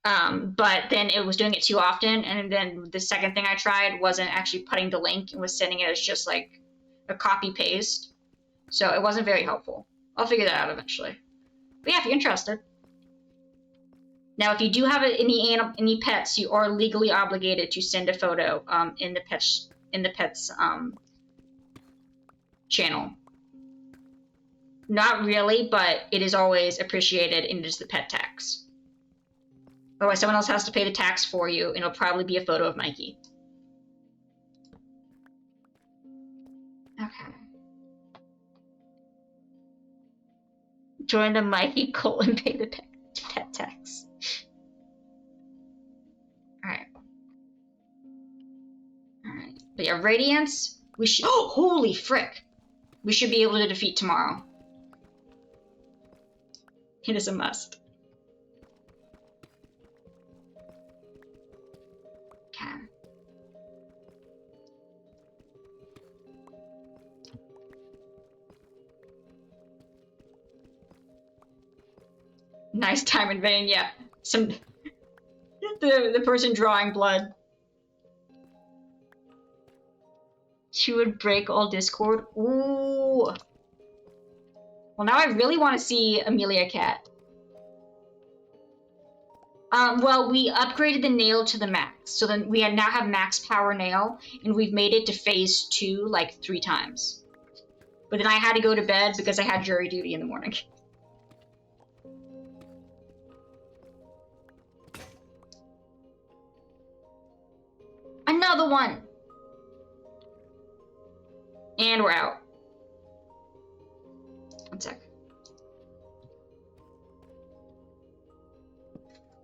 [SPEAKER 1] But then it was doing it too often, and then the second thing I tried wasn't actually putting the link and was sending it as just like a copy paste. So it wasn't very helpful. I'll figure that out eventually. But yeah, if you're interested. Now, if you do have any pets, you are legally obligated to send a photo in the pet's channel. Not really, but it is always appreciated, and it is the pet tax. Otherwise, someone else has to pay the tax for you, and it'll probably be a photo of Mikey. Okay. Join the Mikey cult and pay the pet tax. Alright. Alright. But yeah, Radiance, we should. Oh, holy frick! We should be able to defeat tomorrow. It is a must. Okay. Nice time in vain, yeah. The person drawing blood. She would break all Discord. Ooh. Well, now I really want to see Amelia Cat. Well, we upgraded the nail to the max. So then we now have max power nail, and we've made it to phase 2 like 3 times. But then I had to go to bed because I had jury duty in the morning. Another one! And we're out. One sec.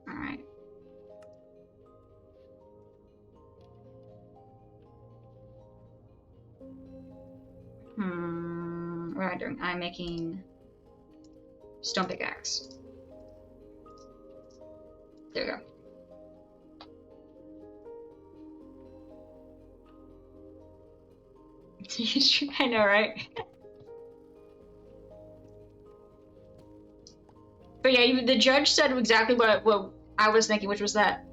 [SPEAKER 1] Alright. What am I doing? I'm making stone pickaxe. There we go. I know, right? But yeah, the judge said exactly what I was thinking, which was that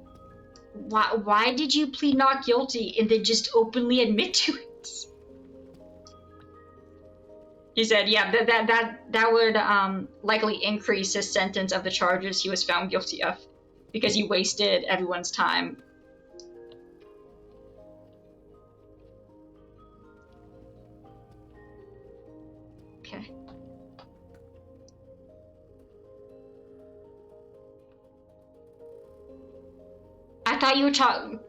[SPEAKER 1] why did you plead not guilty and then just openly admit to it? He said, yeah, that would likely increase his sentence of the charges he was found guilty of because he wasted everyone's time. Okay. I thought you were talking.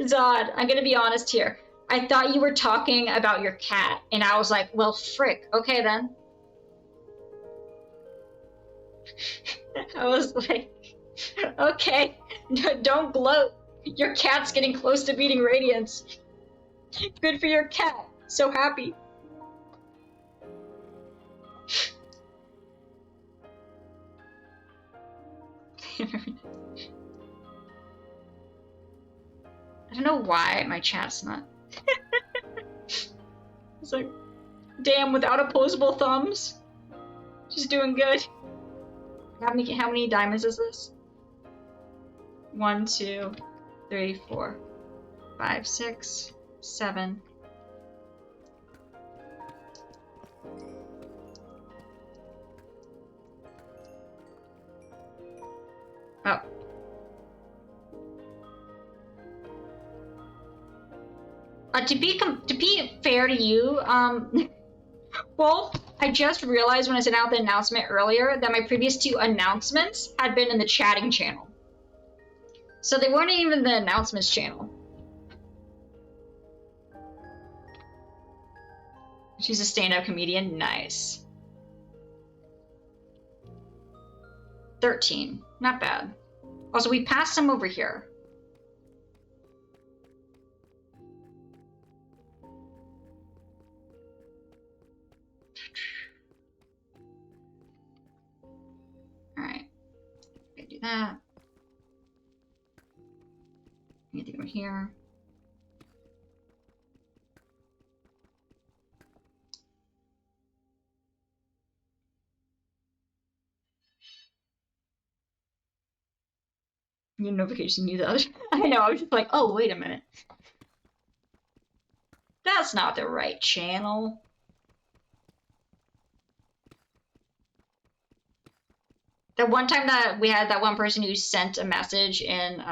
[SPEAKER 1] Zod, I'm gonna be honest here. I thought you were talking about your cat, and I was like, well, frick. Okay, then. I was like, okay, don't gloat. Your cat's getting close to beating Radiance. Good for your cat. So happy. I don't know why my chat's not. It's like, damn, without opposable thumbs. She's doing good. How many diamonds is this? 1, 2, 3, 4, 5, 6, 7. Oh. To be fair to you, well, I just realized when I sent out the announcement earlier that my previous 2 announcements had been in the chatting channel. So they weren't even the announcements channel. She's a stand-up comedian. Nice. 13. Not bad. Also, we passed some over here. Alright. Okay, do that. Anything over here? New notification, new the other. I know, I was just like, oh, wait a minute. That's not the right channel. The one time that we had that one person who sent a message in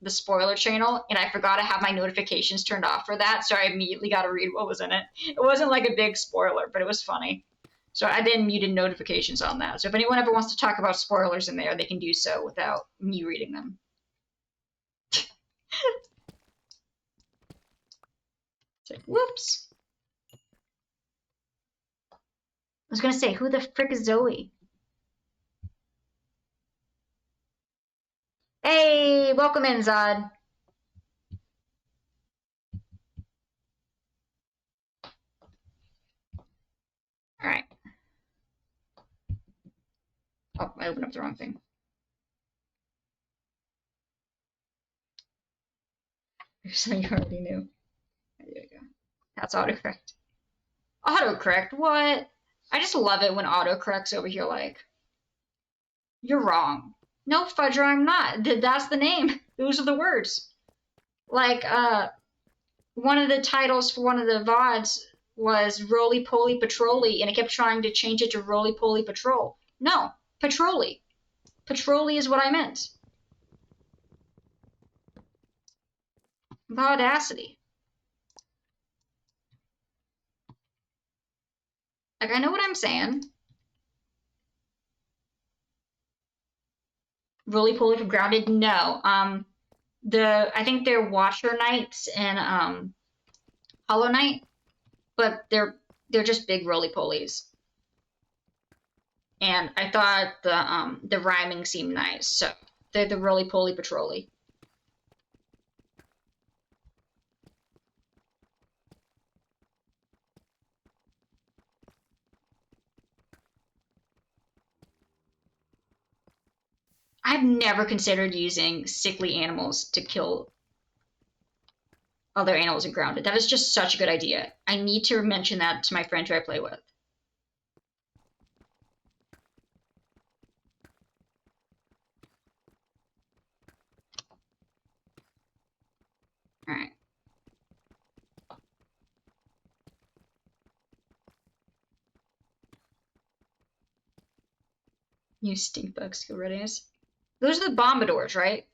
[SPEAKER 1] the spoiler channel, and I forgot to have my notifications turned off for that, so I immediately got to read what was in it. It wasn't like a big spoiler, but it was funny. So I then muted notifications on that. So if anyone ever wants to talk about spoilers in there, they can do so without me reading them. It's like, whoops. I was gonna say, who the frick is Zoe? Hey, welcome in, Zod. All right. Oh, I opened up the wrong thing. There's something you already knew. There you go. That's autocorrect. Autocorrect? What? I just love it when autocorrect's over here like, you're wrong. No, Fudger, I'm not. That's the name. Those are the words. Like, one of the titles for one of the VODs was Roly Poly Patrolly, and I kept trying to change it to Roly Poly Patrol. No, Patrolly. Patrolly is what I meant. The audacity. Like, I know what I'm saying. Roly Poly from Grounded? No. I think they're Watcher Knights and Hollow Knight, but they're just big roly polies. And I thought the rhyming seemed nice, so they're the Roly Poly Patrolly. I've never considered using sickly animals to kill other animals in Grounded. That is just such a good idea. I need to mention that to my friend who I play with. Alright. Use stink bug skill readiness. Those are the bombadors, right?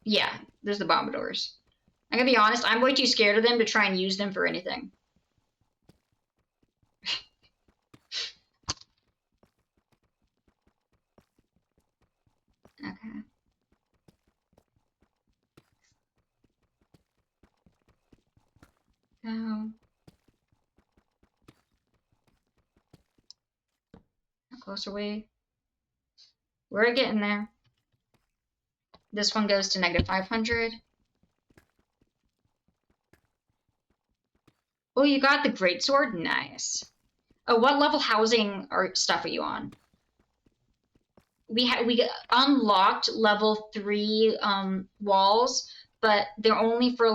[SPEAKER 1] Yeah, those are the bombadors. I'm gonna be honest, I'm way too scared of them to try and use them for anything. Okay. How close are we? We're getting there. This one goes to negative 500. Oh, you got the greatsword? Nice. Oh, what level housing or stuff are you on? We unlocked level 3 walls, but they're only for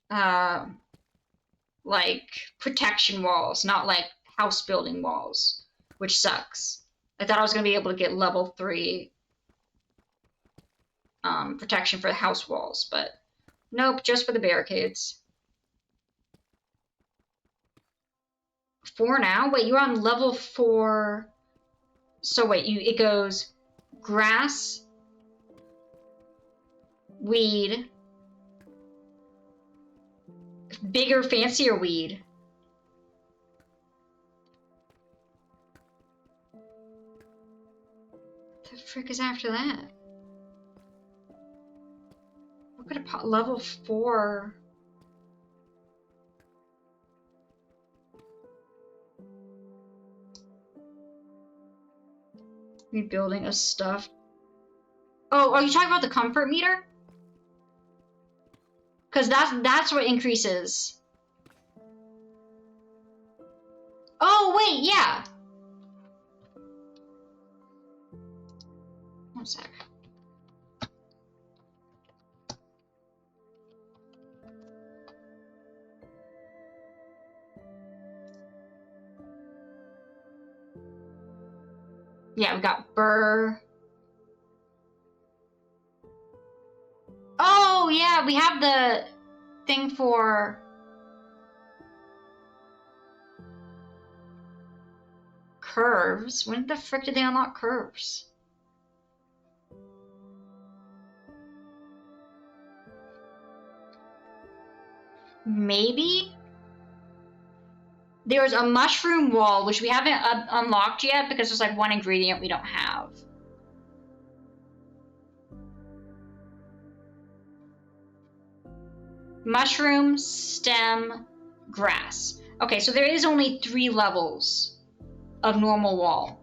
[SPEAKER 1] uh like protection walls, not like house building walls, which sucks. I thought I was gonna be able to get level 3 protection for the house walls, but nope, just for the barricades. 4 now? Wait, you're on level 4. So wait, it goes grass, weed, bigger, fancier weed. What the frick is after that? What could a level 4? Rebuilding a stuff. Oh, are you talking about the comfort meter? Because that's what increases. Oh, wait, yeah. One sec. Yeah, we got burr. Oh, yeah, we have the thing for curves. When the frick did they unlock curves? Maybe? There's a mushroom wall, which we haven't unlocked yet because there's like one ingredient we don't have. Mushroom, stem, grass. Okay, so there is only 3 levels of normal wall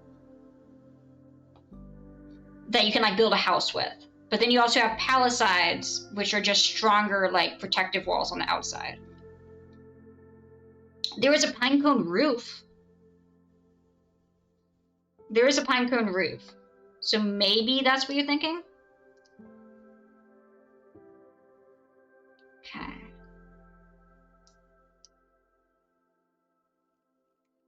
[SPEAKER 1] that you can like build a house with. But then you also have palisades, which are just stronger like protective walls on the outside. There is a pinecone roof. There is a pinecone roof. So maybe that's what you're thinking? Okay.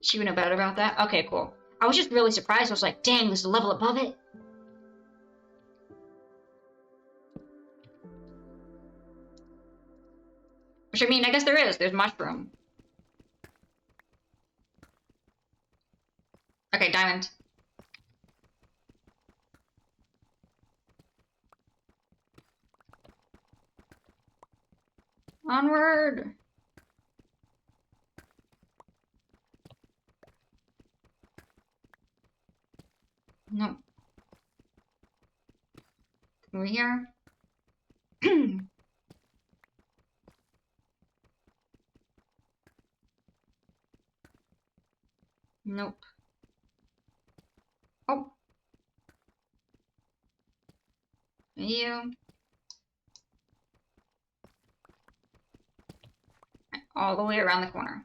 [SPEAKER 1] She would know better about that? Okay, cool. I was just really surprised. I was like, dang, there's a level above it. Which, I mean, I guess there is. There's mushroom. Okay, diamond. Onward! No. Over here. Nope. Oh. You. All the way around the corner.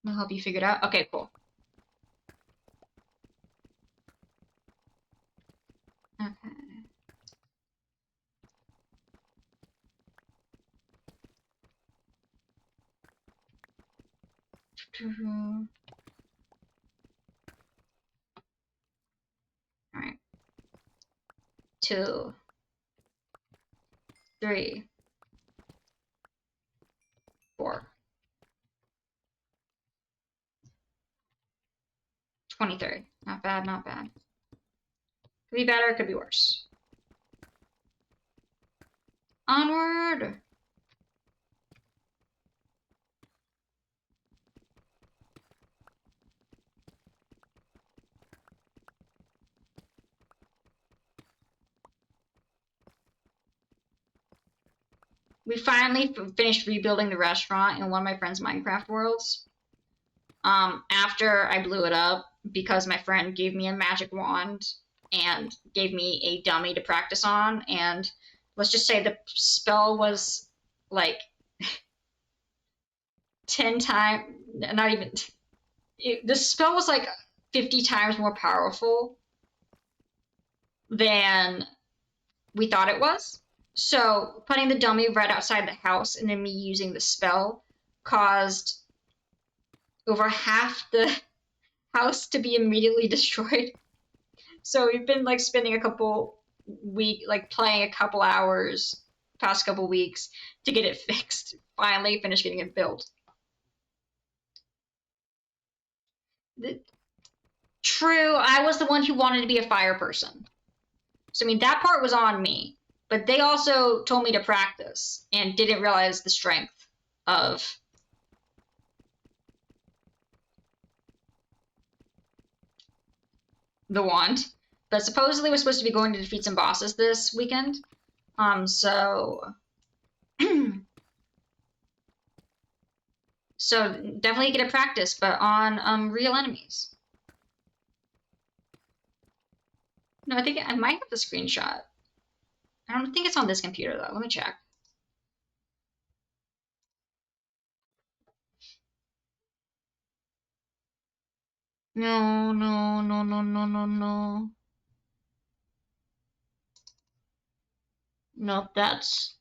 [SPEAKER 1] I'll help you figure it out. Okay, cool. Okay. Alright. 2, 3, 4. 23. Not bad, not bad. Could be better, could be worse. Onward! We finally finished rebuilding the restaurant in one of my friend's Minecraft worlds. After I blew it up, because my friend gave me a magic wand and gave me a dummy to practice on, and let's just say the spell was like 10 times, not even, the spell was like 50 times more powerful than we thought it was. So putting the dummy right outside the house and then me using the spell caused over half the house to be immediately destroyed. So we've been like spending playing a couple hours past couple weeks to get it fixed. Finally finish getting it built. True, I was the one who wanted to be a fire person. So I mean that part was on me. But they also told me to practice and didn't realize the strength of the wand. But supposedly we're supposed to be going to defeat some bosses this weekend. So so definitely get a practice, but on real enemies. No, I think I might have the screenshot. I don't think it's on this computer though. Let me check. No, no, no, no, no, no, no. Nope, that's...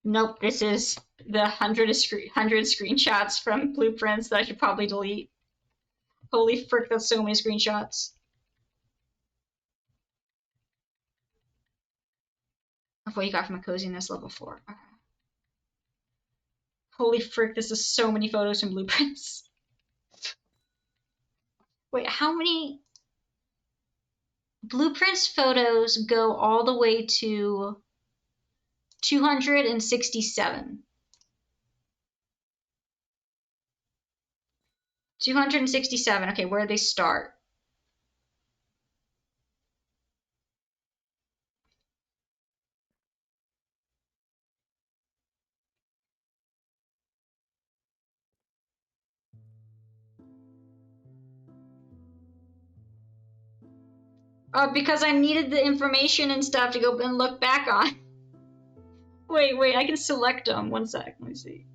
[SPEAKER 1] Nope, this is the 100 screenshots from blueprints that I should probably delete. Holy frick, that's so many screenshots. Of what you got from a coziness level 4. Okay. Holy frick, this is so many photos from blueprints. Wait, how many... Blueprints photos go all the way to 267. 267. Okay, where do they start? Because I needed the information and stuff to go and look back on. Wait, I can select them. One sec, let me see.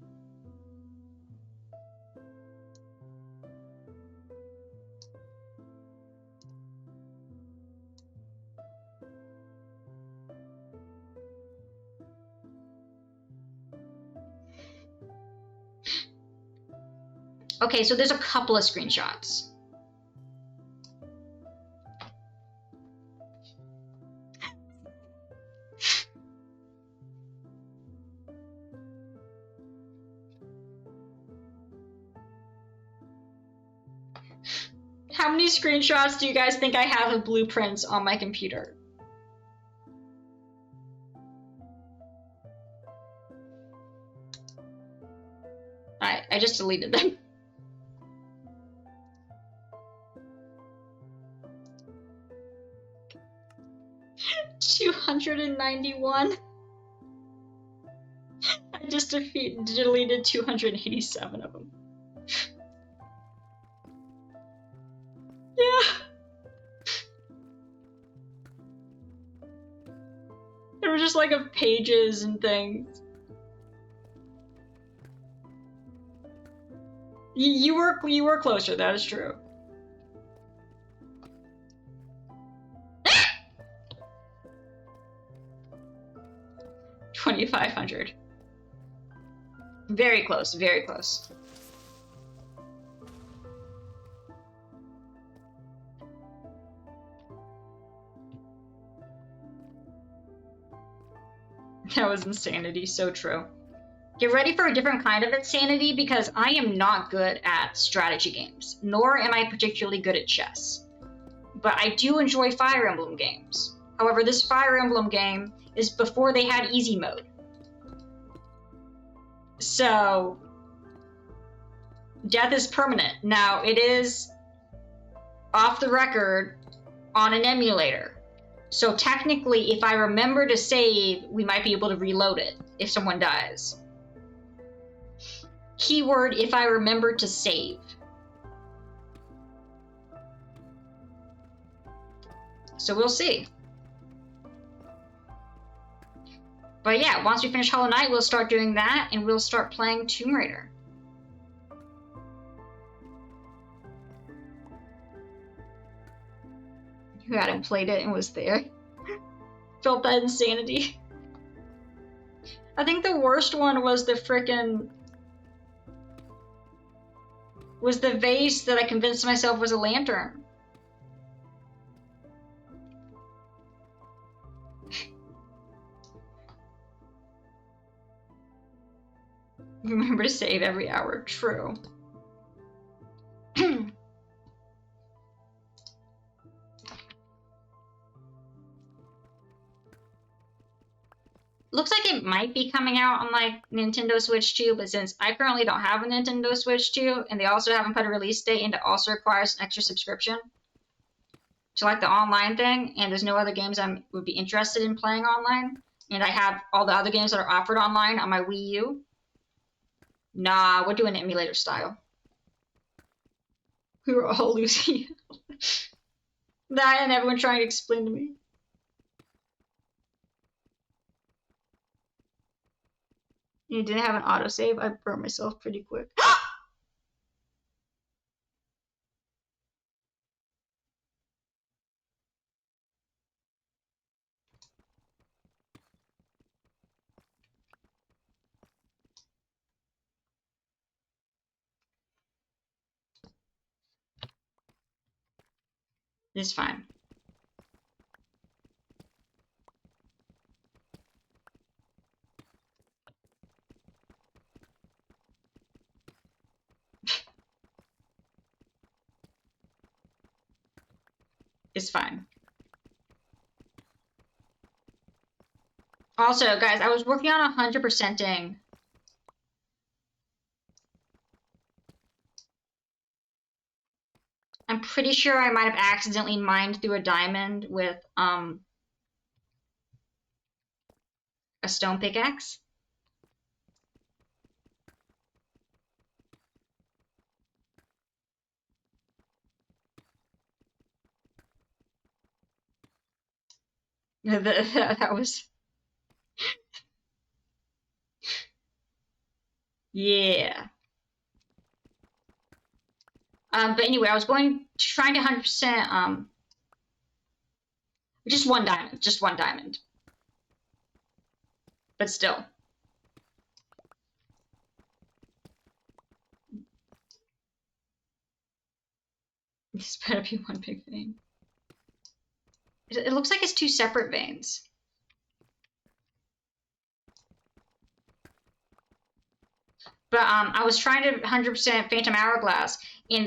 [SPEAKER 1] Okay, so there's a couple of screenshots. How many screenshots do you guys think I have of blueprints on my computer? I just deleted them. $291. I just deleted 287 of them. Yeah. They were just like of pages and things. You were closer, that is true. $2,500. Very close, very close. That was insanity, so true. Get ready for a different kind of insanity because I am not good at strategy games, nor am I particularly good at chess. But I do enjoy Fire Emblem games. However, this Fire Emblem game is before they had easy mode. So, death is permanent. Now, it is off the record on an emulator. So technically, if I remember to save, we might be able to reload it if someone dies. Keyword, if I remember to save. So we'll see. But yeah, once we finish Hollow Knight, we'll start doing that, and we'll start playing Tomb Raider. Who hadn't played it and was there. Felt that insanity. I think the worst one was the frickin'... was the vase that I convinced myself was a lantern. Remember to save every hour. True. Looks like it might be coming out on like Nintendo Switch 2, but since I currently don't have a Nintendo Switch 2, and they also haven't put a release date, and it also requires an extra subscription to like the online thing, and there's no other games I would be interested in playing online, and I have all the other games that are offered online on my Wii U. Nah, we're doing emulator style. We were all losing. That and everyone trying to explain to me. You didn't have an autosave? I burned myself pretty quick. It's fine. It's fine. Also, guys, I was working on 100%ing. I'm pretty sure I might have accidentally mined through a diamond with a stone pickaxe. That was... Yeah. But anyway, I was trying to 100%, just one diamond. But still. This better be one big vein. It looks like it's two separate veins. But I was trying to 100% Phantom Hourglass, and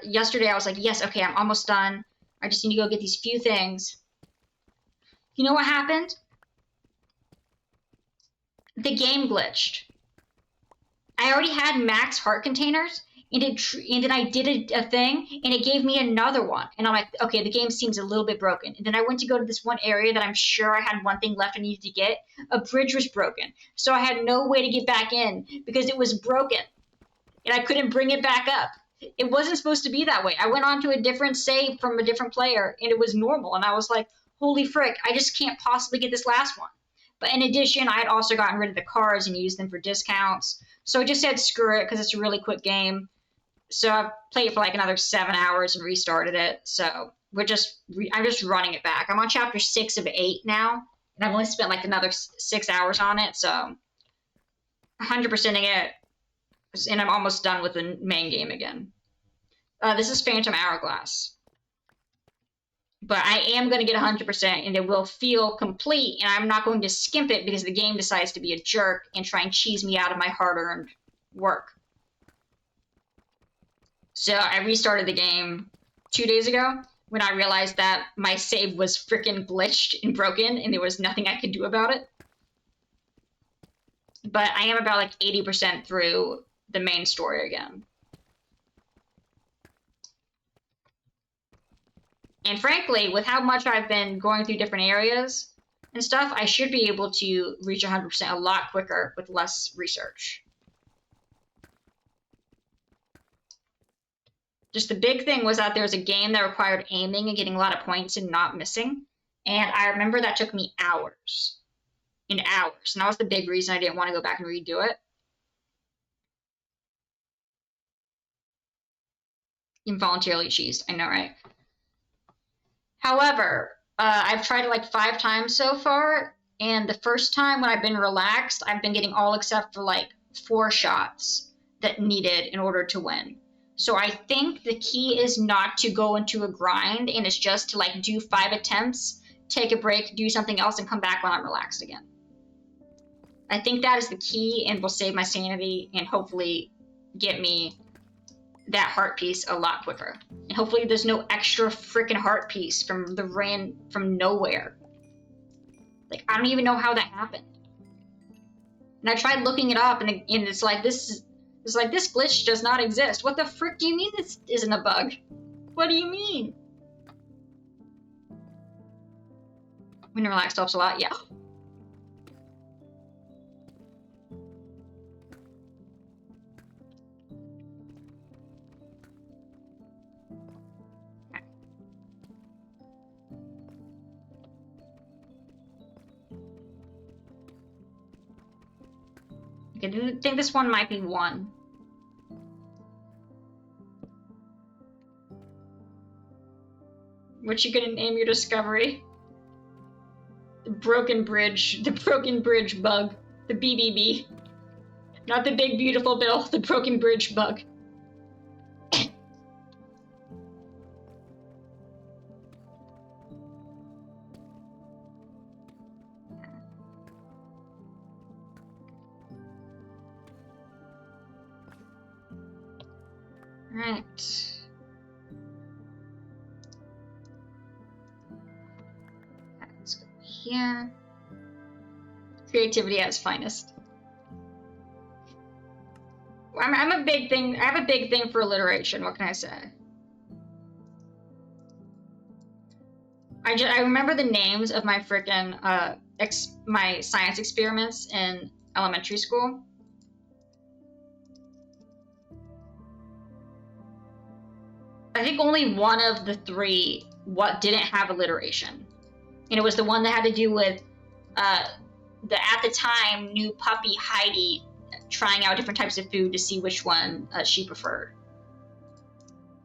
[SPEAKER 1] yesterday I was like, yes, okay, I'm almost done. I just need to go get these few things. You know what happened? The game glitched. I already had max heart containers, and then I did a thing, and it gave me another one. And I'm like, okay, the game seems a little bit broken. And then I went to go to this one area that I'm sure I had one thing left I needed to get. A bridge was broken, so I had no way to get back in because it was broken, and I couldn't bring it back up. It wasn't supposed to be that way. I went on to a different save from a different player, and it was normal. And I was like, holy frick, I just can't possibly get this last one. But in addition, I had also gotten rid of the cards and used them for discounts. So I just said screw it because it's a really quick game. So I played it for like another 7 hours and restarted it. So I'm just running it back. I'm on chapter 6 of 8 now, and I've only spent like another 6 hours on it. So 100%ing it, and I'm almost done with the main game again. This is Phantom Hourglass. But I am going to get 100%, and it will feel complete, and I'm not going to skimp it because the game decides to be a jerk and try and cheese me out of my hard-earned work. So I restarted the game 2 days ago when I realized that my save was freaking glitched and broken, and there was nothing I could do about it. But I am about like 80% through the main story again. And frankly, with how much I've been going through different areas and stuff, I should be able to reach 100% a lot quicker with less research. Just the big thing was that there was a game that required aiming and getting a lot of points and not missing. And I remember that took me hours and hours. And that was the big reason I didn't want to go back and redo it. Involuntarily cheesed. I know, right? However, I've tried it like 5 times so far. And the first time when I've been relaxed, I've been getting all except for like 4 shots that needed in order to win. So I think the key is not to go into a grind, and it's just to like do 5 attempts, take a break, do something else, and come back when I'm relaxed again. I think that is the key and will save my sanity and hopefully get me that heart piece a lot quicker. And hopefully there's no extra freaking heart piece from nowhere. Like, I don't even know how that happened. And I tried looking it up, and it's like this glitch does not exist. What the frick do you mean this isn't a bug? What do you mean? When you're relaxed helps a lot, yeah. I think this one might be 1. What you gonna name your discovery? The broken bridge bug. The BBB. Not the big beautiful bill, the broken bridge bug. Right. Let's go here. Creativity at its finest. I'm a big thing. I have a big thing for alliteration. What can I say? I remember the names of my frickin' my science experiments in elementary school. I think only one of the 3 didn't have alliteration, and it was the one that had to do with the at the time new puppy Heidi trying out different types of food to see which one she preferred,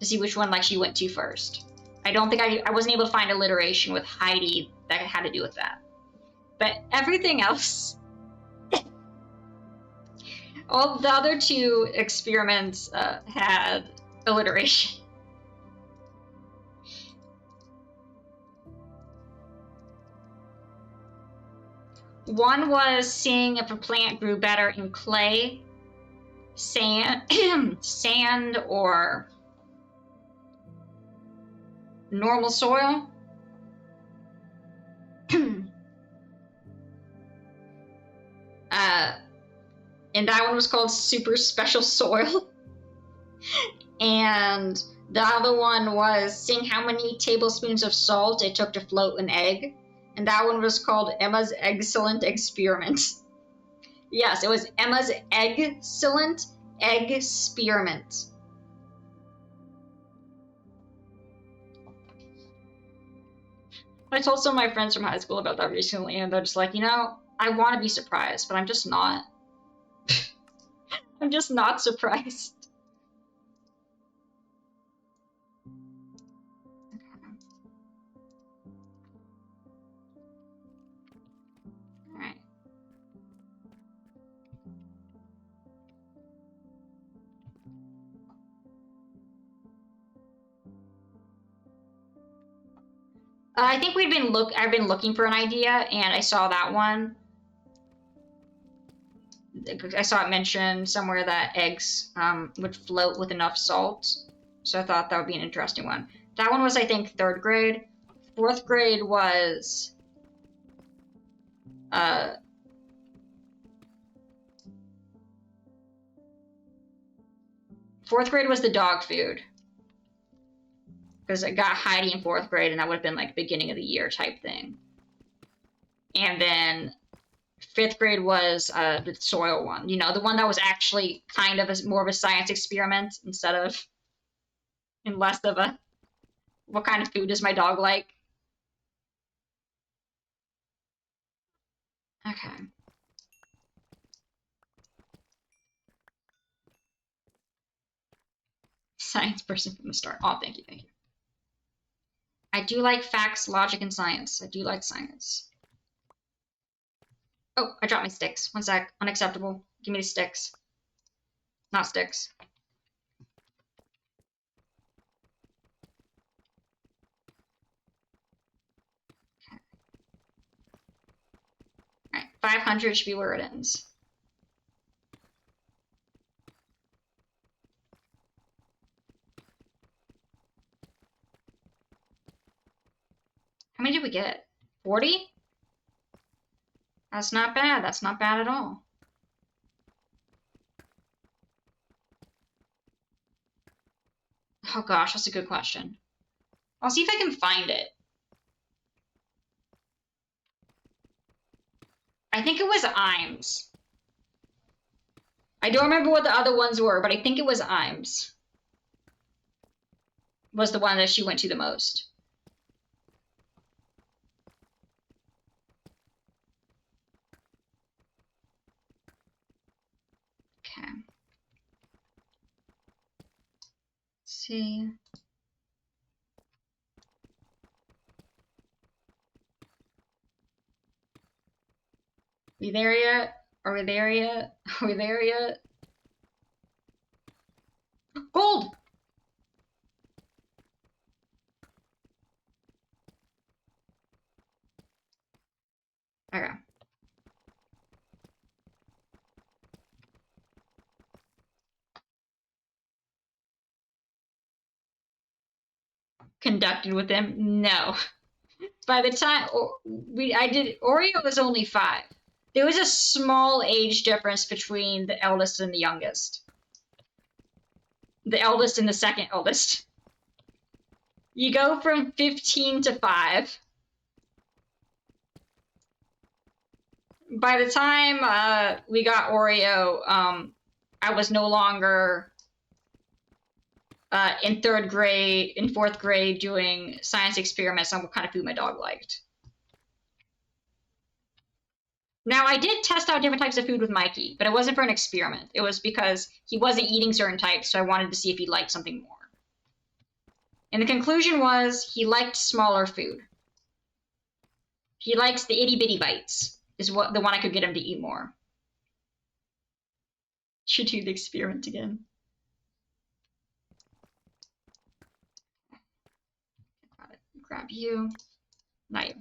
[SPEAKER 1] to see which one like she went to first. I don't think I wasn't able to find alliteration with Heidi that had to do with that, but everything else. All the other 2 experiments had alliteration. One was seeing if a plant grew better in clay, sand, sand, or normal soil. And that one was called super special soil. And the other one was seeing how many tablespoons of salt it took to float an egg. And that one was called Emma's Excellent Experiment. Yes, it was Emma's Excellent Egg Experiment. I told some of my friends from high school about that recently, and they're just like, I want to be surprised, but I'm just not. I'm just not surprised. Alright. I think I've been looking for an idea, and I saw that one. I saw it mentioned somewhere that eggs would float with enough salt. So I thought that would be an interesting one. That one was, I think, 3rd grade. 4th grade was... 4th grade was the dog food. because I got Heidi in 4th grade, and that would have been like beginning of the year type thing. And then 5th grade was the soil one, you know, the one that was actually kind of more of a science experiment instead of and less of a what kind of food does my dog like? Okay. Science person from the start. Oh, thank you, thank you. I do like facts, logic, and science. I do like science. Oh, I dropped my sticks. One sec. Unacceptable. Give me the sticks. Not sticks. Okay. Alright, 500 should be where it ends. How many did we get? 40? That's not bad. That's not bad at all. Oh gosh, that's a good question. I'll see if I can find it. I think it was Imes. I don't remember what the other ones were, but I think it was Imes. Was the one that she went to the most. Okay. Let's see. We there yet? Are we there yet? Are we there yet? Gold! Okay. Conducted with them? No. By the time I did, Oreo was only 5. There was a small age difference between the eldest and the youngest. The eldest and the second eldest. You go from 15 to 5. By the time we got Oreo, I was no longer in 3rd grade, in 4th grade, doing science experiments on what kind of food my dog liked. Now, I did test out different types of food with Mikey, but it wasn't for an experiment. It was because he wasn't eating certain types, so I wanted to see if he liked something more. And the conclusion was he liked smaller food. He likes the itty bitty bites, is what the one I could get him to eat more. Should do the experiment again. Grab you. Not you.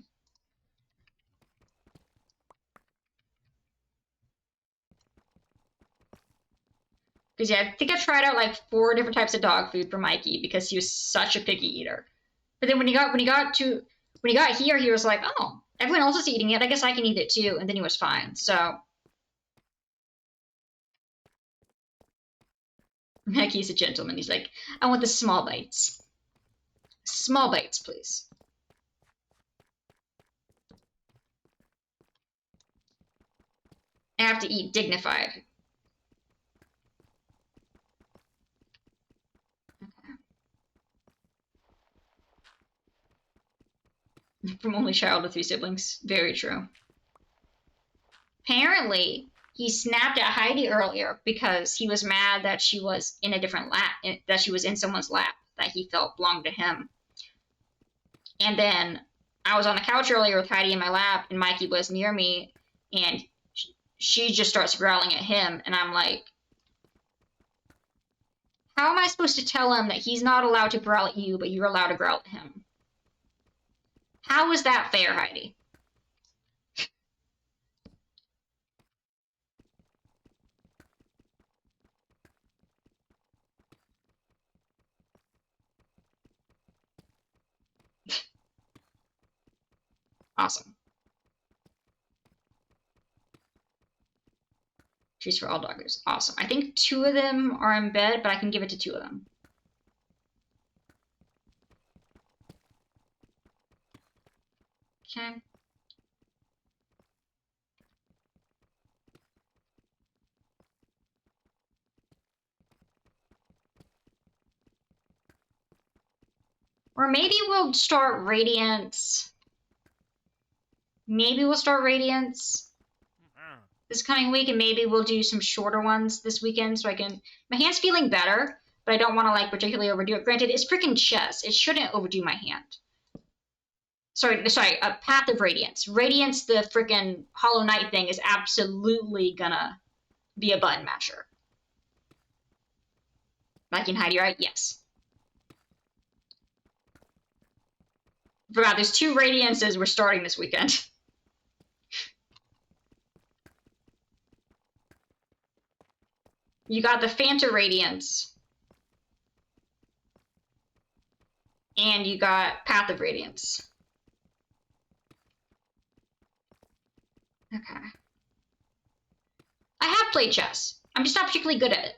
[SPEAKER 1] Because yeah, I think I tried out like 4 different types of dog food for Mikey because he was such a picky eater. But then when he got here, he was like, oh, everyone else is eating it. I guess I can eat it too. And then he was fine. So Mikey's a gentleman. He's like, I want the small bites. Small bites, please. I have to eat dignified. From only child of 3 siblings. Very true. Apparently, he snapped at Heidi earlier because he was mad that she was in a different lap, that she was in someone's lap that he felt belonged to him. And then I was on the couch earlier with Heidi in my lap, and Mikey was near me, and she just starts growling at him, and I'm like, how am I supposed to tell him that he's not allowed to growl at you, but you're allowed to growl at him? How is that fair, Heidi? Awesome. Treats for all doggers. Awesome. I think 2 of them are in bed, but I can give it to 2 of them. Or maybe we'll start Radiance. Maybe we'll start Radiance this coming week, and maybe we'll do some shorter ones this weekend so I can... My hand's feeling better, but I don't want to, like, particularly overdo it. Granted, it's freaking chess. It shouldn't overdo my hand. Sorry, Path of Radiance. Radiance, the freaking Hollow Knight thing, is absolutely gonna be a button masher. Viking Heidi, right? Yes. Forgot, there's 2 Radiances we're starting this weekend. You got the Phanta Radiance. And you got Path of Radiance. Okay. I have played chess. I'm just not particularly good at it.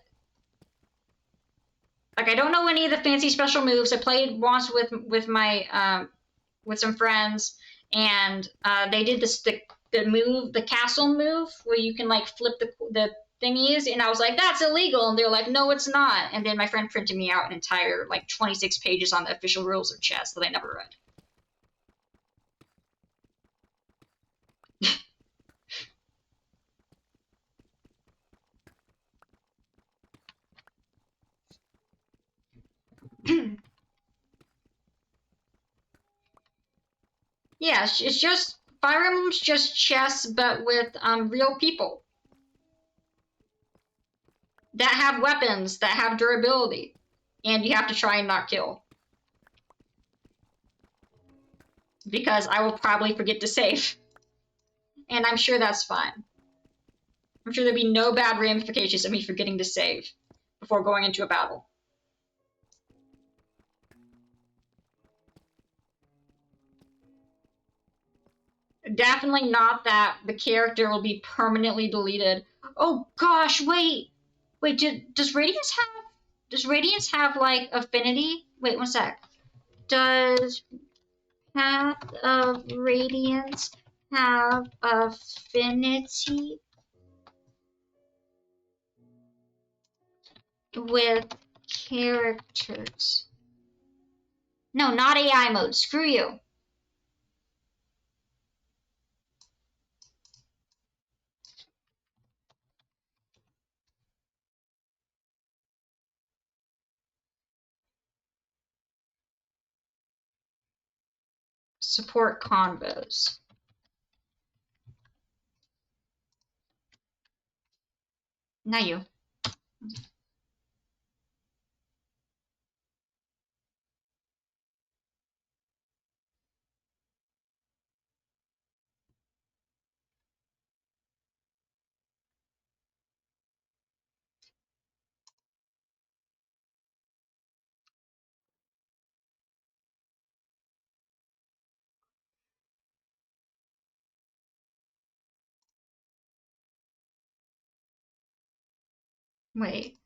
[SPEAKER 1] Like, I don't know any of the fancy special moves. I played once with my with some friends, and they did the castle move where you can like flip the thingies, and I was like, that's illegal, and they're like, no, it's not. And then my friend printed me out an entire like 26 pages on the official rules of chess that I never read. Yeah, it's just Fire Emblem's just chess, but with real people that have weapons, that have durability, and you have to try and not kill. Because I will probably forget to save. And I'm sure that's fine. I'm sure there'll be no bad ramifications of me forgetting to save before going into a battle. Definitely not that the character will be permanently deleted. Oh gosh, wait. Wait, does Radiance have like affinity? Wait, one sec. Does Path of Radiance have affinity with characters? No, not AI mode. Screw you. Support convos. Not you. Wait.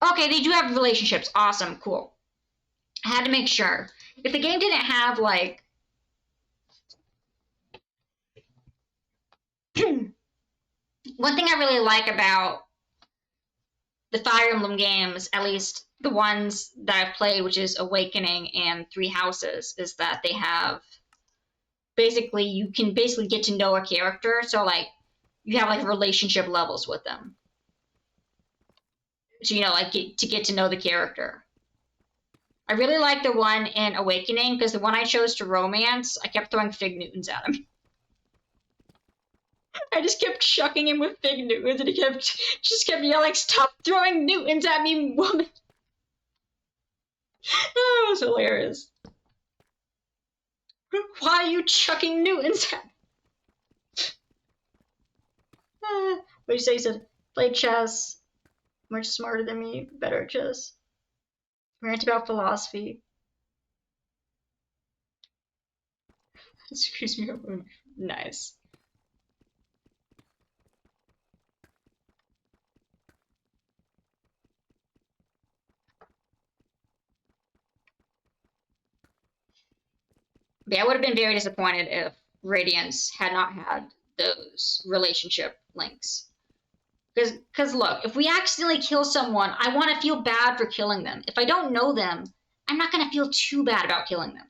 [SPEAKER 1] Okay, they do have relationships. Awesome, cool. I had to make sure. If the game didn't have like one thing I really like about the Fire Emblem games, at least the ones that I've played, which is Awakening and Three Houses, is that they have basically you can basically get to know a character. So like you have like relationship levels with them. So like to get to know the character. I really like the one in Awakening because the one I chose to romance, I kept throwing Fig Newtons at him. I just kept chucking him with Fig Newtons, and he just kept yelling, "Stop throwing Newtons at me, woman!" Oh, it was hilarious. Why are you chucking Newtons at me? What did you say? He said, play chess. Much smarter than me, better at chess. Rant about philosophy. Excuse me. Nice. But yeah, I would have been very disappointed if Radiance had not had those relationship links. Because look, if we accidentally kill someone, I want to feel bad for killing them. If I don't know them, I'm not going to feel too bad about killing them.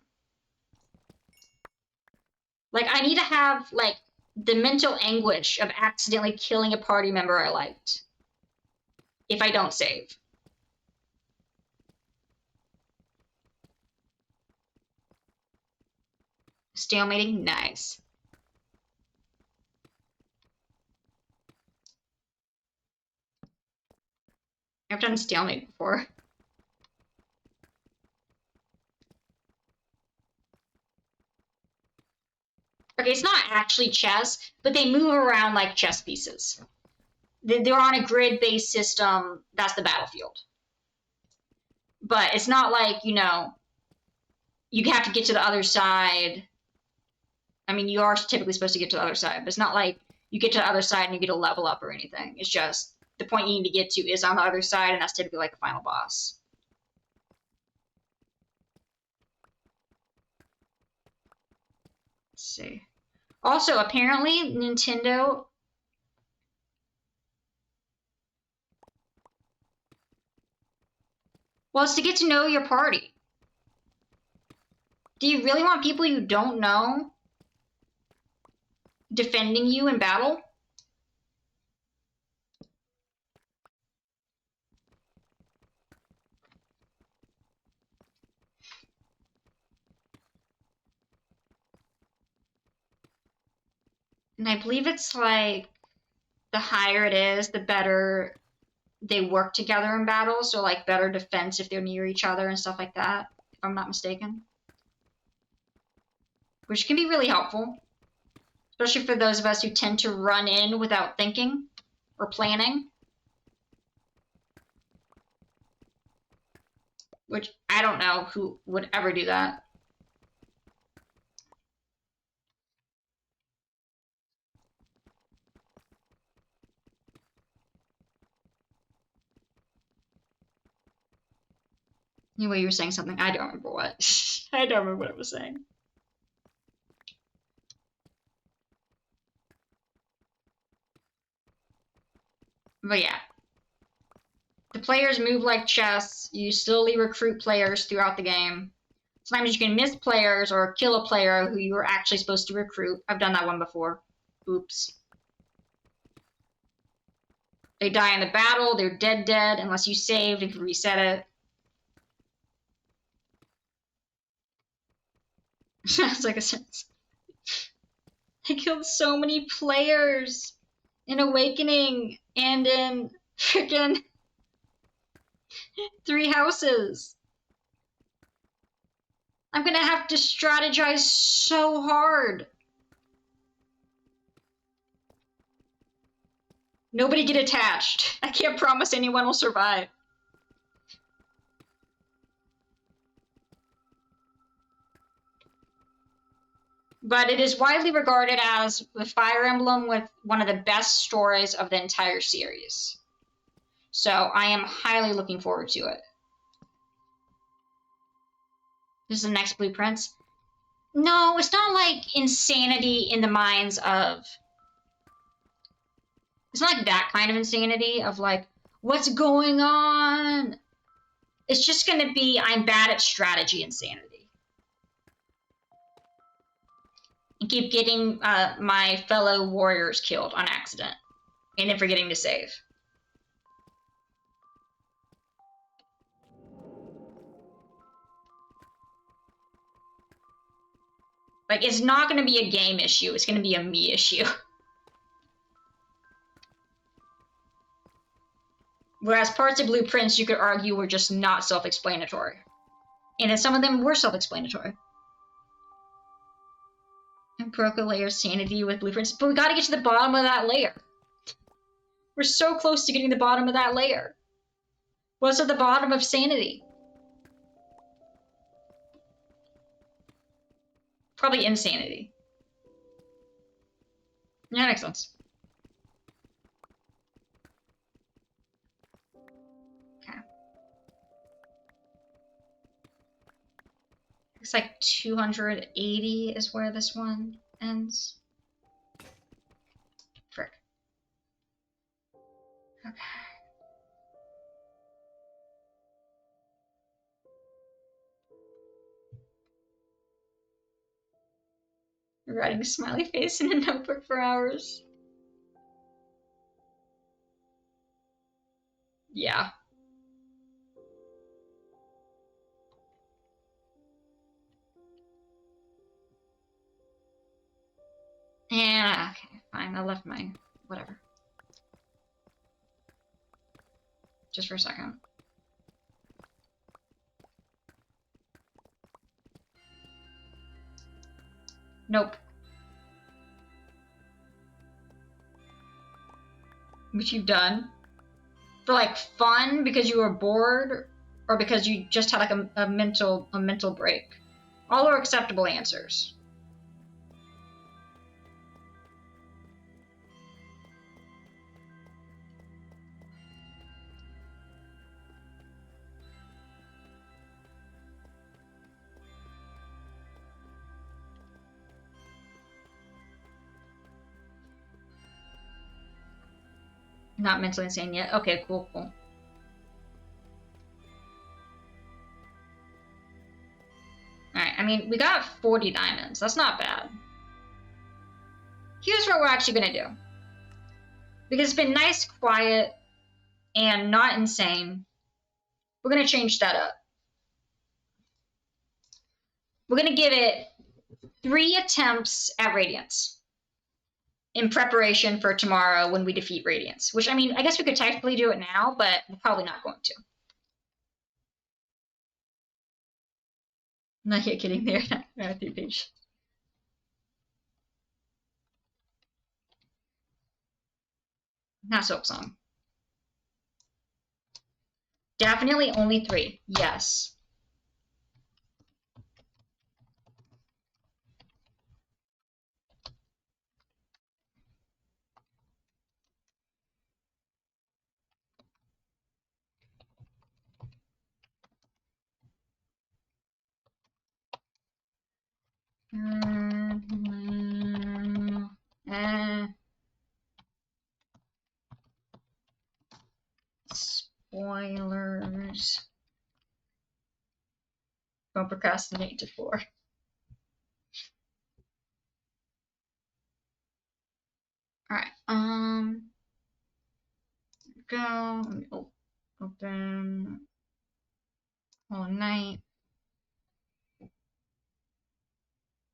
[SPEAKER 1] Like, I need to have, like, the mental anguish of accidentally killing a party member I liked. If I don't save. Stalemating? Nice. I've done stalemate before. Okay, it's not actually chess, but they move around like chess pieces. They're on a grid-based system. That's the battlefield. But it's not like, you know, you have to get to the other side. I mean, you are typically supposed to get to the other side, but it's not like you get to the other side and you get a level up or anything. It's just the point you need to get to is on the other side, and that's typically like a final boss. Let's see. Also, apparently, Nintendo. Well, it's to get to know your party. Do you really want people you don't know defending you in battle? And I believe it's like the higher it is, the better they work together in battle. So like better defense if they're near each other and stuff like that, if I'm not mistaken. Which can be really helpful, especially for those of us who tend to run in without thinking or planning. Which I don't know who would ever do that. Anyway, you were saying something. I don't remember what. I don't remember what I was saying. But yeah. The players move like chess. You slowly recruit players throughout the game. Sometimes you can miss players or kill a player who you were actually supposed to recruit. I've done that one before. Oops. They die in the battle. They're dead unless you saved and can reset it. It's like a sentence. I killed so many players in Awakening and in freaking 3 Houses. I'm gonna have to strategize so hard. Nobody get attached. I can't promise anyone will survive. But it is widely regarded as the Fire Emblem with one of the best stories of the entire series. So I am highly looking forward to it. This is the next blueprints. No, it's not like insanity in the minds of... It's not like that kind of insanity of like, what's going on? It's just going to be, I'm bad at strategy insanity. And keep getting my fellow warriors killed on accident. And then forgetting to save. Like, it's not going to be a game issue. It's going to be a me issue. Whereas parts of blueprints, you could argue, were just not self-explanatory. And then some of them were self-explanatory. And broke a layer of sanity with blueprints. But we gotta get to the bottom of that layer. We're so close to getting the bottom of that layer. What's at the bottom of sanity? Probably insanity. Yeah, makes sense. Okay. Looks like 280 is where this one ends. Frick. Okay. Writing a smiley face in a notebook for hours. Yeah. Yeah, okay, fine. I left my whatever. Just for a second. Nope. Which you've done? For like fun because you were bored, or because you just had like a mental break? All are acceptable answers. Not mentally insane yet. Okay, cool. Alright, I mean, we got 40 diamonds. That's not bad. Here's what we're actually gonna do. Because it's been nice, quiet, and not insane. We're gonna change that up. We're gonna give it 3 attempts at Radiance. In preparation for tomorrow when we defeat Radiance. Which, I mean, I guess we could technically do it now, but we're probably not going to. Not yet getting there. Not 3 page. Not Soap Song. Definitely only 3. Yes. Spoilers. Don't procrastinate to 4. Alright, go. Open. All night.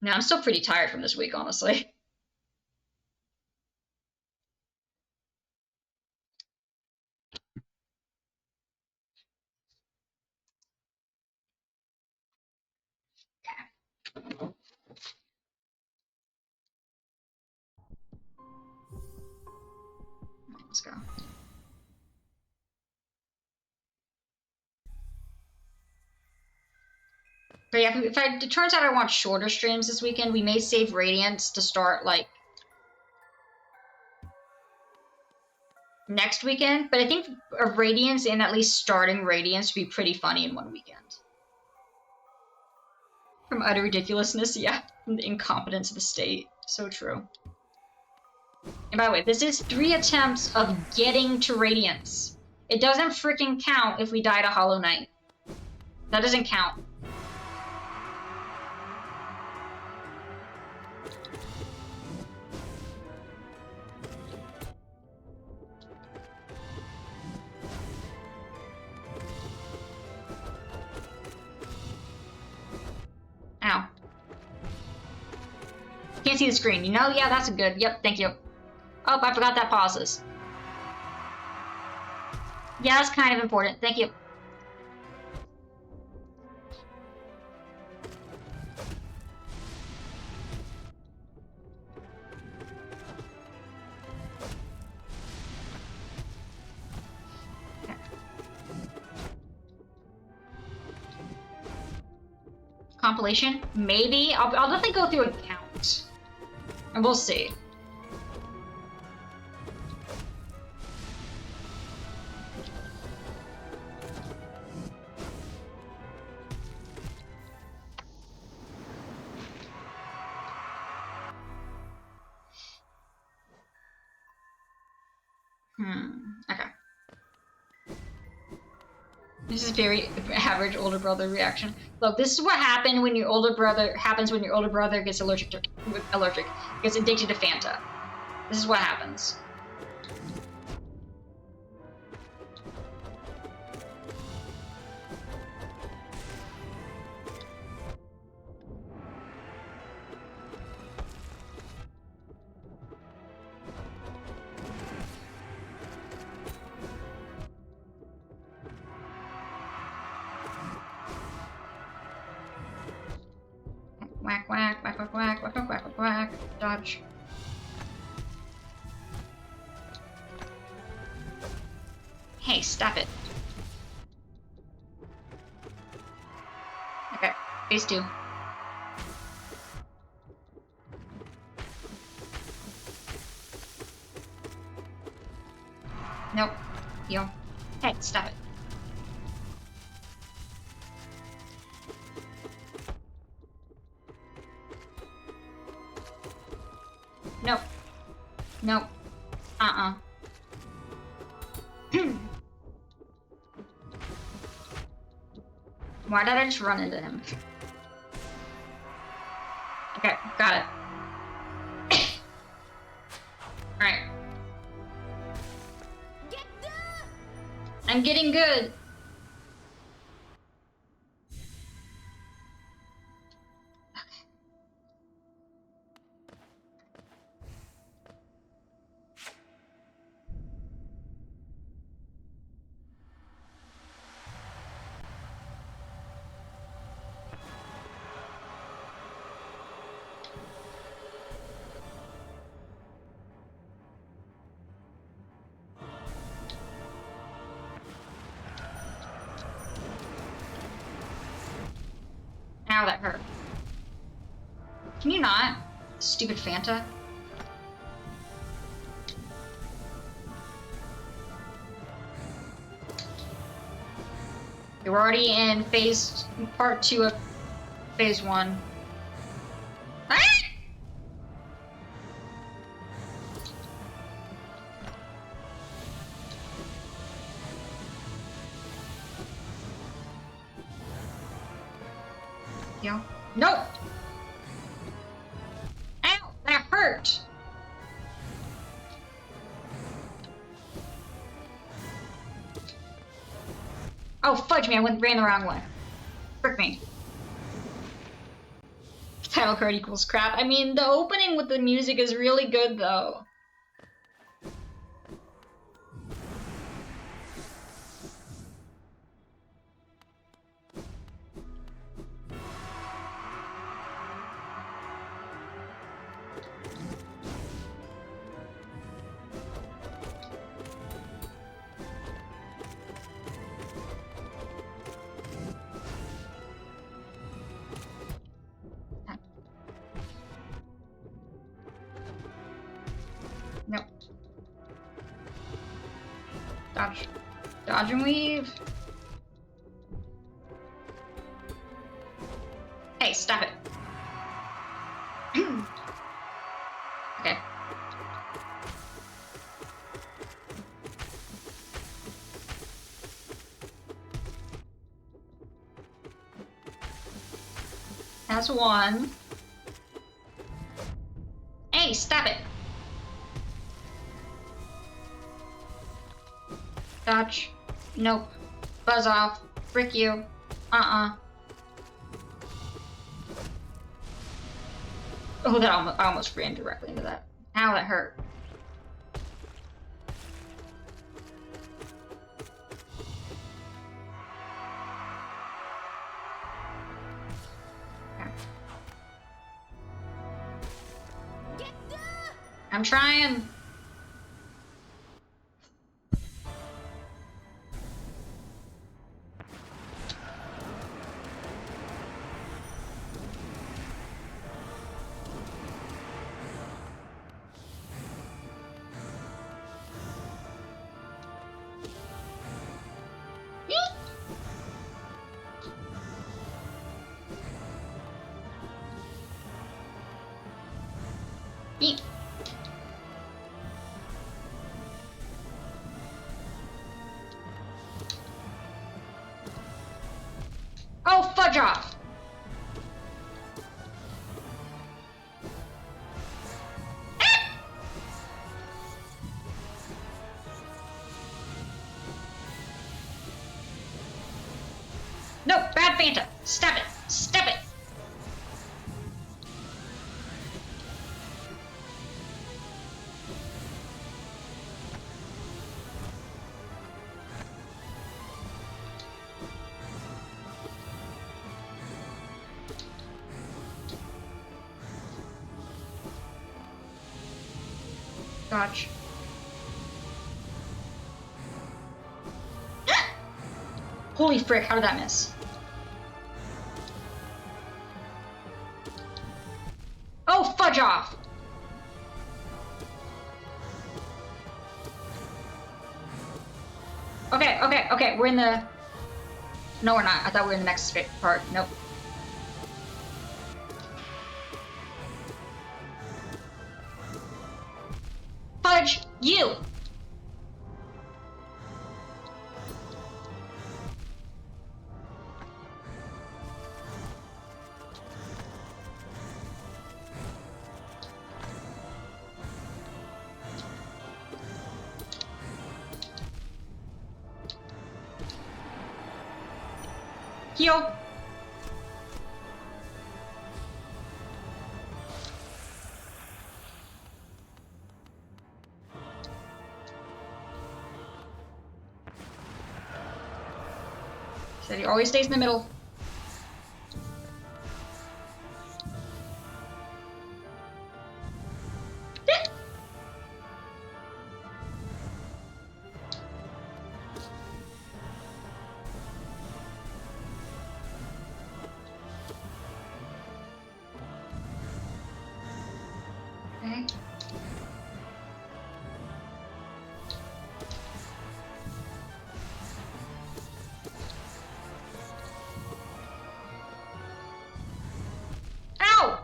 [SPEAKER 1] Now, I'm still pretty tired from this week, honestly. Let's go. But yeah, if it turns out I want shorter streams this weekend, we may save Radiance to start, like, next weekend. But I think a Radiance and at least starting Radiance would be pretty funny in one weekend. From utter ridiculousness, yeah. From the incompetence of the state. So true. And by the way, this is 3 attempts of getting to Radiance. It doesn't freaking count if we die to Hollow Knight. That doesn't count. Ow. Can't see the screen. You know? Yeah, that's good. Yep, thank you. Oh, I forgot that pauses. Yeah, that's kind of important. Thank you. compilation? Maybe. I'll definitely go through and count. And we'll see. Okay. This is very average older brother reaction. Look, this is what happens when your older brother gets gets addicted to Fanta. This is what happens. Whack, whack, whack, whack, whack, whack, whack, whack, whack, whack. Dodge. Hey, stop it. Okay, phase 2. Nope. Yo. Hey, stop it. Nope. Nope. Why did I just run into him? Okay, got it. Alright. I'm getting good. Ow, that hurt. Can you not? Stupid Fanta. We're already in part 2 of phase 1. Ah! Yeah. Nope! Ow! That hurt! Oh, fudge me, I ran the wrong way. Frick me. Title card equals crap. I mean, the opening with the music is really good, though. Nope. Dodge. Dodge and weave. Hey, stop it. Okay. That's one. Hey, stop it. Dodge. Nope. Buzz off. Frick you. Oh, that I almost ran directly into that. Ow, that hurt. Okay. I'm trying. fudge off! No, bad Fanta! Step it! Step it! Dodge. Holy frick, how did that miss? Oh, fudge off! Okay, we're in the... No, we're not. I thought we were in the next part. Nope. Fudge, you! Heal. Said he always stays in the middle. Okay. Ow!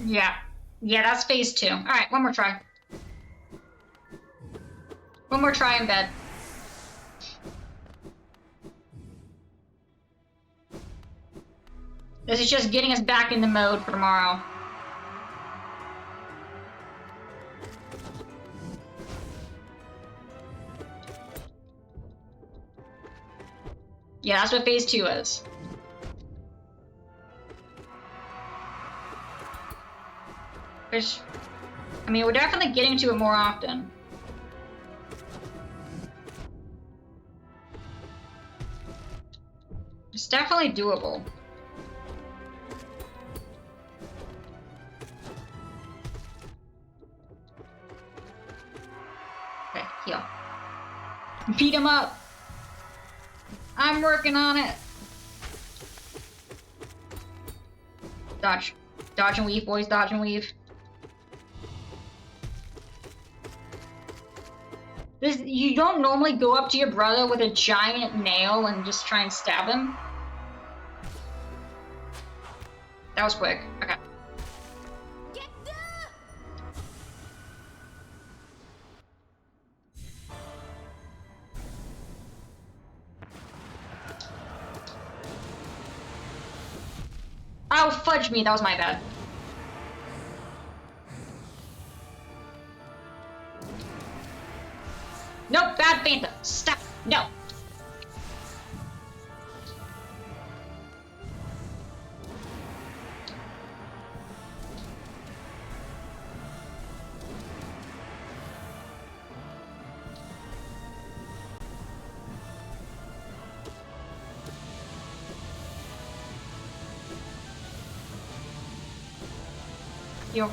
[SPEAKER 1] Yeah. Yeah, that's phase 2. Alright, one more try. One more try in bed. This is just getting us back in the mode for tomorrow. Yeah, that's what phase 2 is. Which, I mean, we're definitely getting to it more often. It's definitely doable. Okay, heal. Beat him up! I'm working on it! Dodge. Dodge and weave, boys. Dodge and weave. You don't normally go up to your brother with a giant nail and just try and stab him. That was quick. Okay. Oh, fudge me. That was my bad. Nope, bad Fanta. Stop. No. Yo.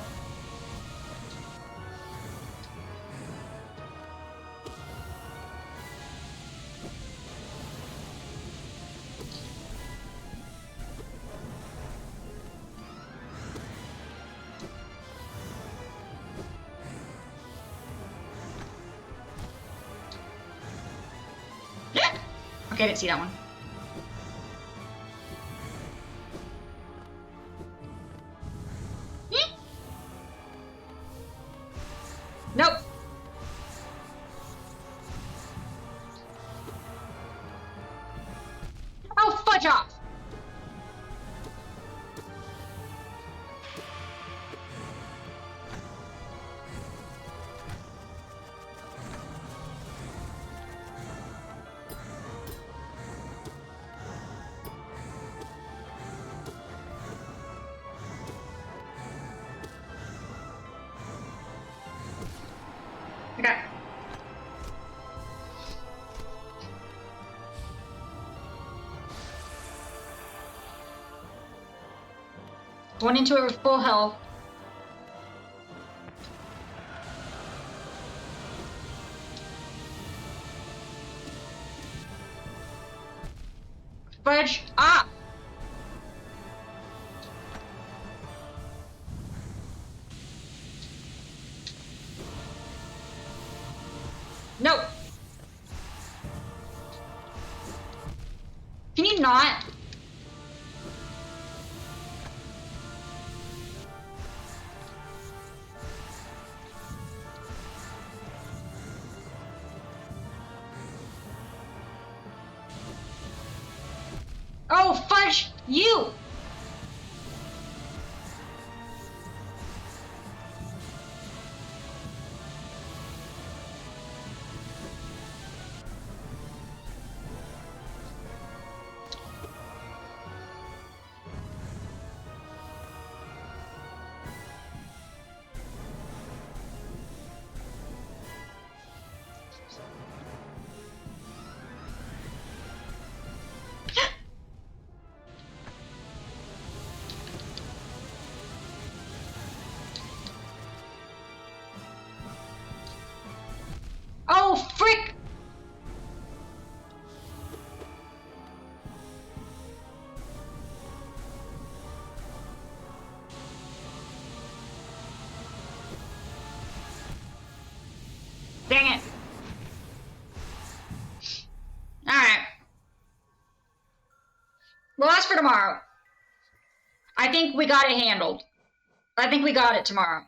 [SPEAKER 1] Okay, I didn't see that one. Nope. Oh, fudge off! Okay. Went into it with full health. Fudge up! Nope. Can you not? Oh, fudge you! Oh, frick! Dang it. Alright. Well, that's for tomorrow. I think we got it handled. I think we got it tomorrow.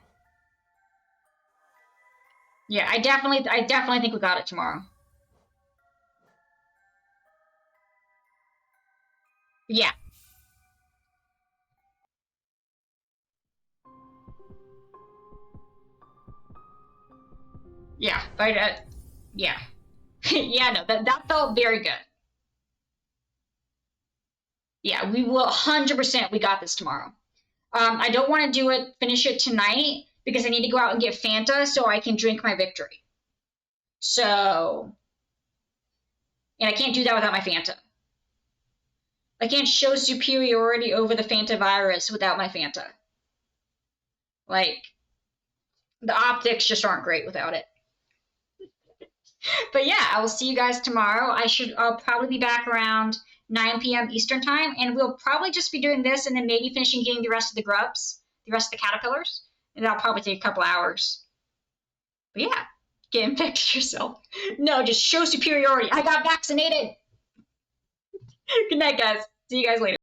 [SPEAKER 1] Yeah, I definitely think we got it tomorrow. Yeah. Yeah. Yeah. Yeah, no, that felt very good. Yeah, we will 100% we got this tomorrow. I don't want to finish it tonight because I need to go out and get Fanta so I can drink my victory. So, and I can't do that without my Fanta. I can't show superiority over the Fanta virus without my Fanta. Like, the optics just aren't great without it. But yeah, I will see you guys tomorrow. I'll probably be back around 9 p.m. Eastern time, and we'll probably just be doing this and then maybe finishing getting the rest of the grubs, the rest of the caterpillars, and that'll probably take a couple hours. But yeah, get infected yourself. No, just show superiority. I got vaccinated. Good night, guys. See you guys later.